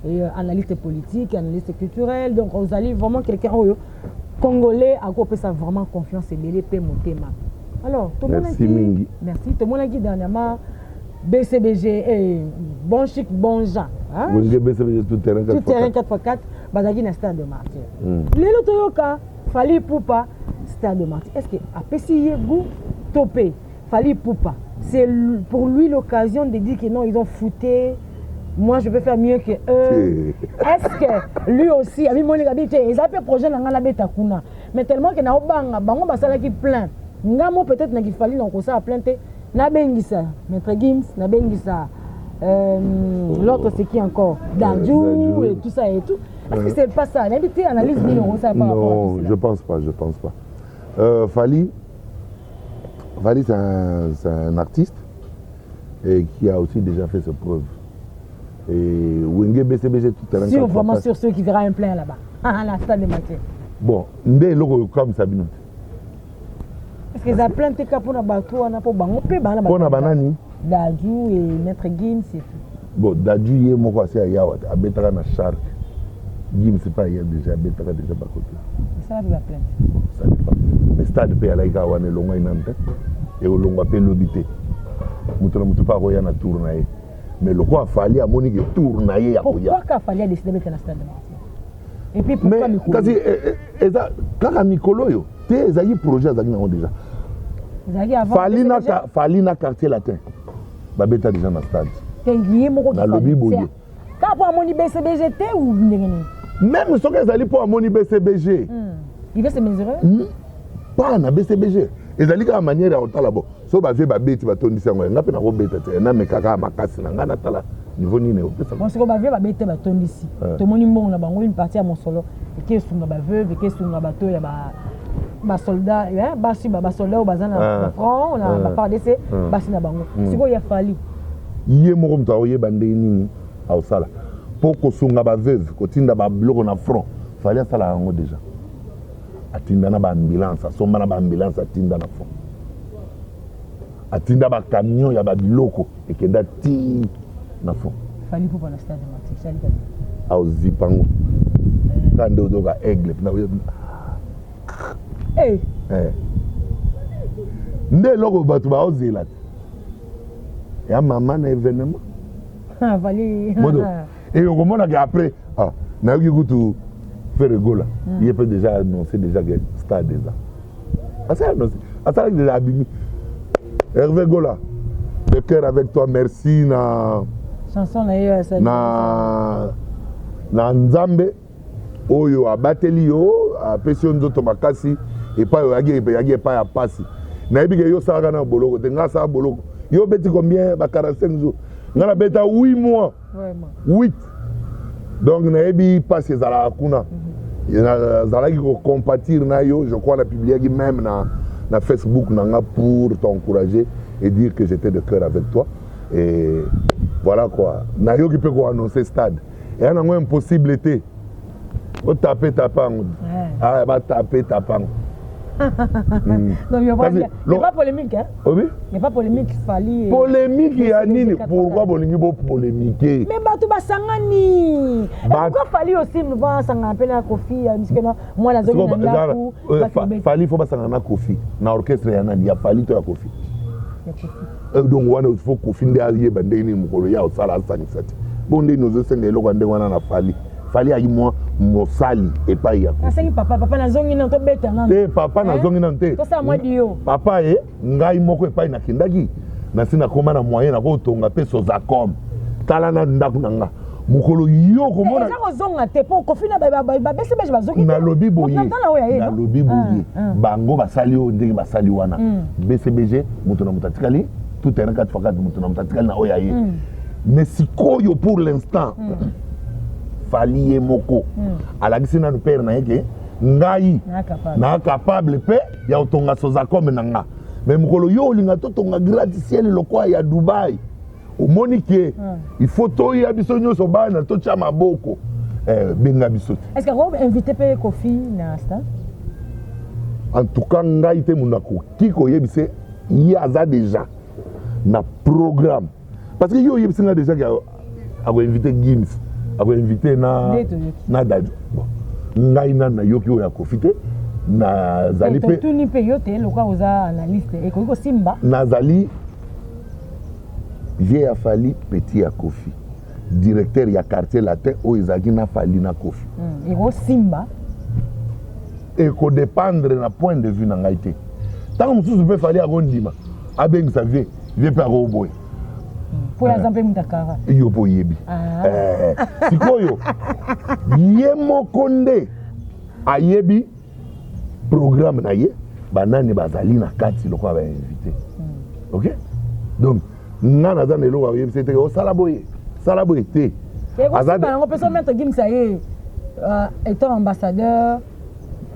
et analyste politique analyste culturel donc vous allez vraiment quelqu'un congolais à quoi ça vraiment confiance et belé pe motema. Alors, tout le monde merci. Tout le monde a dit dernièrement BCBG et bon chic, bon Jean. Oui, BCBG tout terrain 4x4, Bazagi na stade de Martyr. Les Lotoyoka, Fali Poupa, stade de Martyr. Est-ce que à Pessier Gou, Topé, Fali Poupa, c'est pour lui l'occasion de dire que non, ils ont fouté. Moi, je peux faire mieux que eux. Est-ce que lui aussi, a mis mon habité, ils ont fait projet dans la bête à Kuna. Mais tellement que na obanga, bango basala qui plein. Ngamo peut-être na kifali na kosa plainte na bengisa maître Gims na bengisa l'autre c'est qui encore Dadju et tout ça et tout est-ce que c'est pas ça n'habité analyse ni on ça par rapport non je pense pas Fali c'est un artiste et qui a aussi déjà fait ses preuves et Wenge BCBG tout terrain sur vraiment sur ceux qui verra un plein là-bas la stade de Mathieu bon ndé loko comme Sabino. Est-ce que ça plainte pour na bateau na pour bango pe bana pour na banani Dadju et maître Gims et tout bon Dadju yé moko asi ayawa abetaka na shark Gims c'est pas hier déjà abetaka déjà ba côté ça va plainte ça dépend mais stade pe alaika wana longa inante et longa pe lobité mutu pa koya na tour na ye mais le quoi fallait à moni que tour na ye ya koya pourquoi fallait décider de mettre na stade et puis pourquoi Mikolo kasi eza kaka Mikolo yo te ezali projet azali nango déjà fali na quartier latin babeta déjà na stade tengiye moko na lobi boye ka po amoni BCBG te ou ndengeni même soki ezali po amoni BCBG il veut se mesurer pas na BCBG ezali kaka manière ya kotala bo so bavie babeti batondisi yango nga mpe nakobeta te namekaka makasi na nga natala niveau nini opesa bon siko bavie babete batondisi tomoni mbongo na bango une partie ya mosolo ekesunga baveuve ekesunga bato ya basoldat basi basoldat oyo baza na front na bapardc basi na bango sikoyo ya fali ye moko moto akoyeba ndenge nini aosala mpo kosunga baveuve kotinda babiloko na front fali asala yango déjà atinda na baambulance asomba na baambulance atinda na front atinda bacamion ya babiloko ekenda ti na front fali mpo na stade Martyr aozipango ka nde ozoka aigle nde eloko bato baozela te ya mama na événement et okomonaka après nayoki kutu faire gola ye peut déjà annoncé déjà que stade eza asalaki déjà abimi Hervé Gola le cœur avec toi merci na chanson na yo na Nzambe oyo abateli yo apesi yo nzoto makasi epai oyagi epai ya pasi nayebi ke yo salaka na boloko te nga sala boloko yo beti combien ba 45 jours nga na beta 8 mois 8 donc nayebi pasi ezalaka kuna nazalaki kocompatir na yo je crois na publiaki même na Facebook na nga pour t'encourager et dire que j'étais de cœur avec toi et voilà quoi nayoki mpe koannoncer stade eya nango impossible te otape tapango batape tapango. Donc il n'y a pas polémique, hein? Oui? Il n'y a pas polémique, Fali. Polémique, il y a ni. Pourquoi polémique polémiquer? Mais Batou Basangani. Pourquoi Fali aussi me va s'appeler la Kofi? Moi, la zone de Fali, il faut pas s'en Kofi. Dans l'orchestre, il y a Fali, tu as Kofi. Donc, il faut Kofi derrière, bandeni, Mukoloya, au Sala, Sanisati. Bon, nous sommes les locaux de Wana Fali. Fali a eu moi Mosali et pas ya. Papa na zongi na to beta na. Te papa na zongi na te. To sa moi dio. Papa ngai moko epai na kindaki. Na sina koma na moyen na ko tonga pe sozacom. Tala na ndaku nanga. Mukolo yo komona. Na ko zonga te po ko fina ba bese ba zongi. Na lobi boye. Na lobi boye. Bango basali o ndenge basali wana. BCBG mutu na mutatikali tout terrain 4x4 mutu na mutatikali na oya ye. Mais sikoyo pour l'instant. Fali moko alakisi na père na yeke ngai na capable pe ya otonga soza comme nanga mais mukolo yo olinga to tonga gratte-ciel lokwa ya Dubaï omoni ke il faut to ya biso nyoso bana to cha maboko benga biso. Est-ce que vous invité pe Kofi na sta? En tout cas ngai te munako kiko yebise yaza déjà na programme parce que yo yebise nga déjà a invité Gims a invité na Dadju. Ngai na yoki oya kofite na zali pe tout ni pe yote lokwa oza analyste et ko simba nazali j'ai a Fali petit à Kofi directeur ya quartier latin o ezaki na Fali na Kofi et ko simba et ko dépendre na point de vue na ngai te tant mususu pe Fali akondima abengisa vie pe akoboye pour exemple mutakara yo po yebi sikoyo ye mokonde ayebi programme na ye banani bazali na kati lokwa ba invité OK donc ngana za nelo wa yebi c'était au salaboye te azade on peut se mettre Gimsa ye étant ambassadeur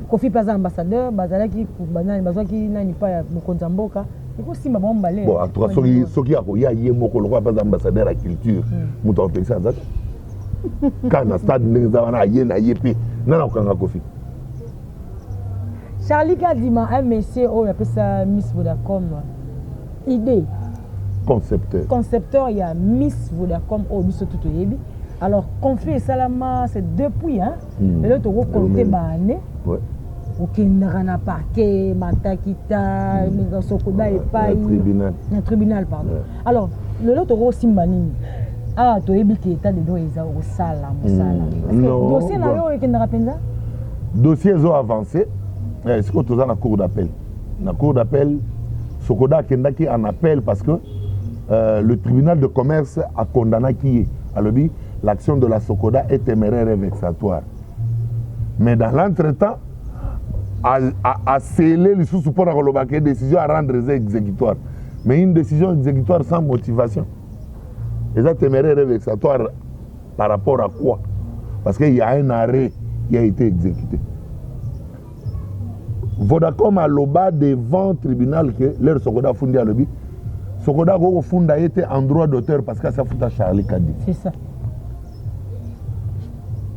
Kofi Plaza ambassadeur bazalaki banani bazaki nani pa ya mokonza mboka. Bon, en tout cas, ce qui a eu un ambassadeur à la culture, nous avons fait ça. Quand on a stade, nous avons fait Kofi. Charlie Kadima, un monsieur, on appelle ça Miss Vodacom. Idée. Concepteur, il y a Miss Vodacom au Bisso Tutoyebi. Alors, Confi Salama, c'est depuis, hein. Et là, tu vas compter l'année. Okendana parquet, Matakita, Sokoda et Paï. Le tribunal, pardon. Alors, le lot au Simbani. Ah, tu as dit que l'état de droit est au Salam. Le dossier n'a pas été rapide. Dossier est avancé. C'est que tu as la cour d'appel. La cour d'appel, Sokoda Kendaki en appel parce que le tribunal de commerce a condamné qui est. Alors, l'action de la Sokoda est téméraire et vexatoire. Mais dans l'entretemps, à sceller les sous pour une décision à rendre exécutoire. Mais une décision exécutoire sans motivation. Et ça téméraire et vexatoire par rapport à quoi? Parce qu'il y a un arrêt qui a été exécuté. Vodacom a l'oba devant le tribunal que leur Sokoda fundi à l'obi. Sokoda go funda était en droit d'auteur parce que ça fout à Charlie Kadi. C'est ça.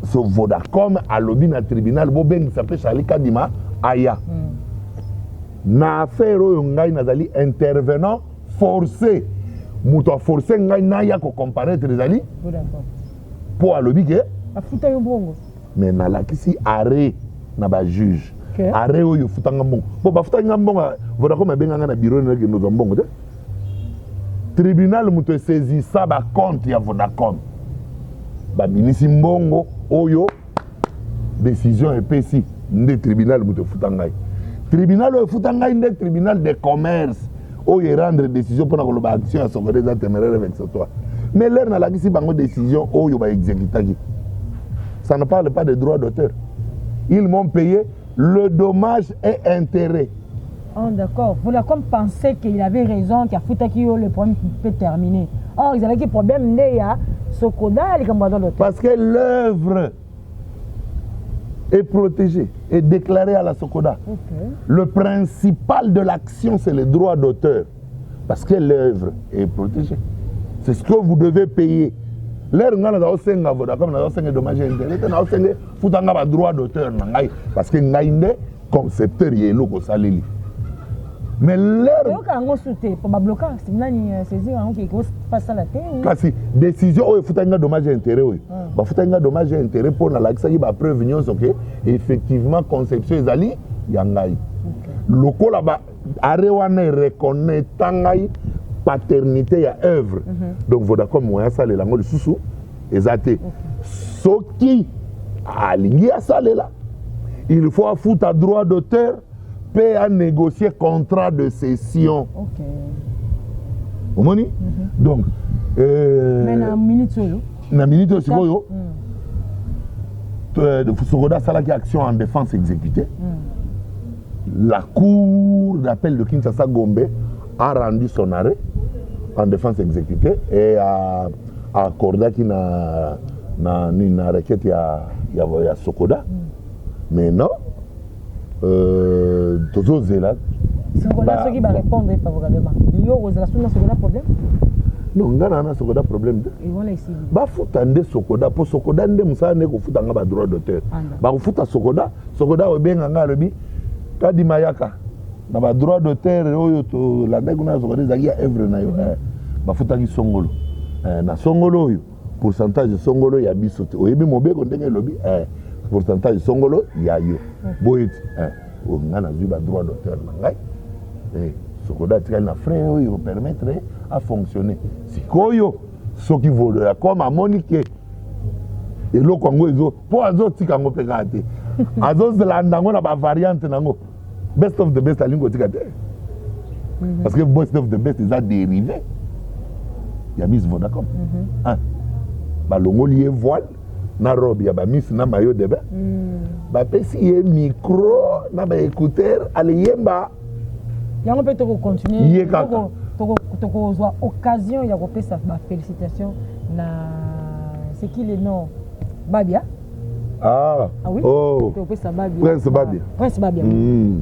So Vodacom a l'obi na tribunal bo beng s'appelle Charlie Kadima aya. Na affaire oyo ngai nazali intervenant forcé. Muto forcé ngai na ya ko comparaître ezali. Vodacom. Po a l'obi ke afuta yo bongo. Mais na la kisi arrêt na ba juge. Arrêt oyo futanga mbongo. Po ba futanga mbongo Vodacom benga na bureau na ke no mbongo te. Tribunal muto saisi ça ba compte ya Vodacom. Ba binisi mbongo oyo décision epesi nde tribunal muto futangai. Tribunal oyo futangai nde tribunal de commerce oyo rendre décision pour na koloba action ya Sokoda za téméraire vexatoire. Mais l'air na la kisi bango décision oyo ba exécutaki. Ça ne parle pas de droits d'auteur. Ils m'ont payé le dommage et intérêt. Oh, d'accord. Vous l'avez comme pensé qu'il avait raison, qu'il y a Foutakio, le problème peut terminer. Or, ils avaient des problèmes, il y a Sokoda, les camarades d'auteur. Parce que l'œuvre est protégée et déclarée à la Sokoda. Okay. Le principal de l'action, c'est le droit d'auteur. Parce que l'œuvre est protégée. C'est ce que vous devez payer. L'air nga na osenga voda comme na osenga dommage intérêt na osenga futanga ba droit d'auteur na ngai parce que ngai nde concepteur yelo ko saleli. Mais l'air quand on soute pour ba bloquer c'est nani saisir on qui passe la tête. Kasi décision o futanga dommage intérêt o. Ba futanga dommage intérêt pour na lakisa ba preuve nyonso que effectivement conception ezali ya ngai. Lokola ba arewana reconnaître ngai paternité ya œuvre. Donc Vodacom moya sale la ngoli susu ezate. Soki alingi asalela. Il faut foutre à droit d'auteur payer à négocier contrat de cession. OK. Vous moni? Donc mais na minute solo. Na minute sikoyo. Sokoda salaki action en défense exécutée. La cour d'appel de Kinshasa Gombe a rendu son arrêt en défense exécutée et a accordé qu'il na requête ya Sokoda. Mais non, toujours zéla. Sokoda ceux qui va répondre favorablement. Il y aura Sokoda problème? Non, ngana Sokoda problème. Ils vont laisser. Ba futande Sokoda pour Sokoda nde musane ko futanga ba droit d'auteur. Ba ko futa Sokoda obenga nga lobi kadi mayaka. Na ba droit d'auteur oyo to la ndeko na Sokoda zaki ya œuvre na yo. Ba futaki songolo. Na songolo oyo pourcentage songolo ya biso te. Oyebi mobeko ndenge lobi pourcentage songolo ya yo. Boyet o ngana zui ba droit d'auteur na ngai. Sokoda tika na frais oyo permettre à fonctionner. Sikoyo soki volo ya comme amonique eloko yango ezo po azotika yango mpe kaka te azozela nango na bavariante nango best of the best alingi kotika te parce que best of the best eza dérivé ya Miss Vodacom balongoli ye voile na robe ya bamiss na maillot de bain bapesi ye micro na baécouteur ale yemba yango mpe tokocontinue tokozwa occasion ya kopesa bafélicitation na c'est qui le nom Babia. Ah oui? Oh Prince Babia. Prince Babia.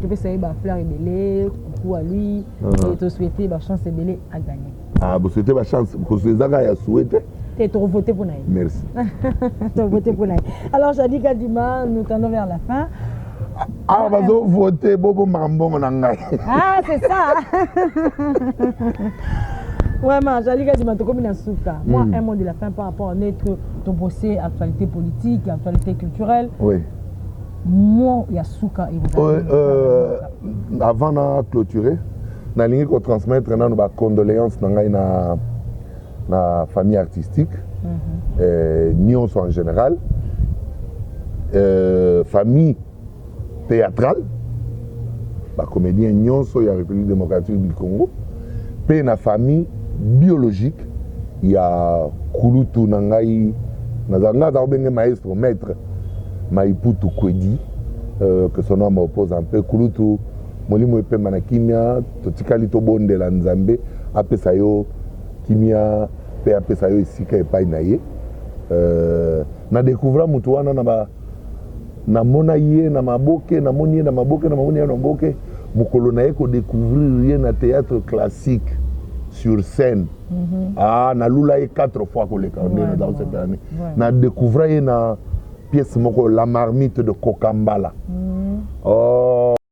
Tu peux saluer Fleur Ebele, coucou à lui, et te souhaiter chance Ebele à gagner. Ah, vous souhaitez ma chance, vous souhaitez souhaiter. Tu as voté pour Naïm. Merci. Tu as voté pour Naïm. Alors, Jadi Kadima, nous tendons vers la fin. Ah, vas-y, voter Bobo Mambo Monangai. Ah, c'est ça. Vraiment, Jadi Kadima, tu comme Souka. Moi, un mot de la fin par rapport à notre bossé actualité politique, actualité culturelle. Oui. Moi, il y a Souka et vous avant de clôturer, je vais transmettre nos condoléances à la famille artistique, Nyons en général, famille théâtrale, la comédien Nyons de la République démocratique du Congo, puis la famille biologique, il y a Kulutu Nangai, maestro, maître, Maiputu Kwedi, que son nom m'oppose un peu, Kulutu. Molimo epe manakimia totikali to bonde la nzambe apesa yo kimia pe apesa yo esika epai na ye na découvrir mutu wana na mona ye na maboke na moni ye na maboke na moni ye na maboke mukolo na ye ko découvrir ye na théâtre classique sur scène ah na lula ye 4 fois ko le kande dans cette année na découvrir ye na pièce moko La Marmite de Kokambala. Oh,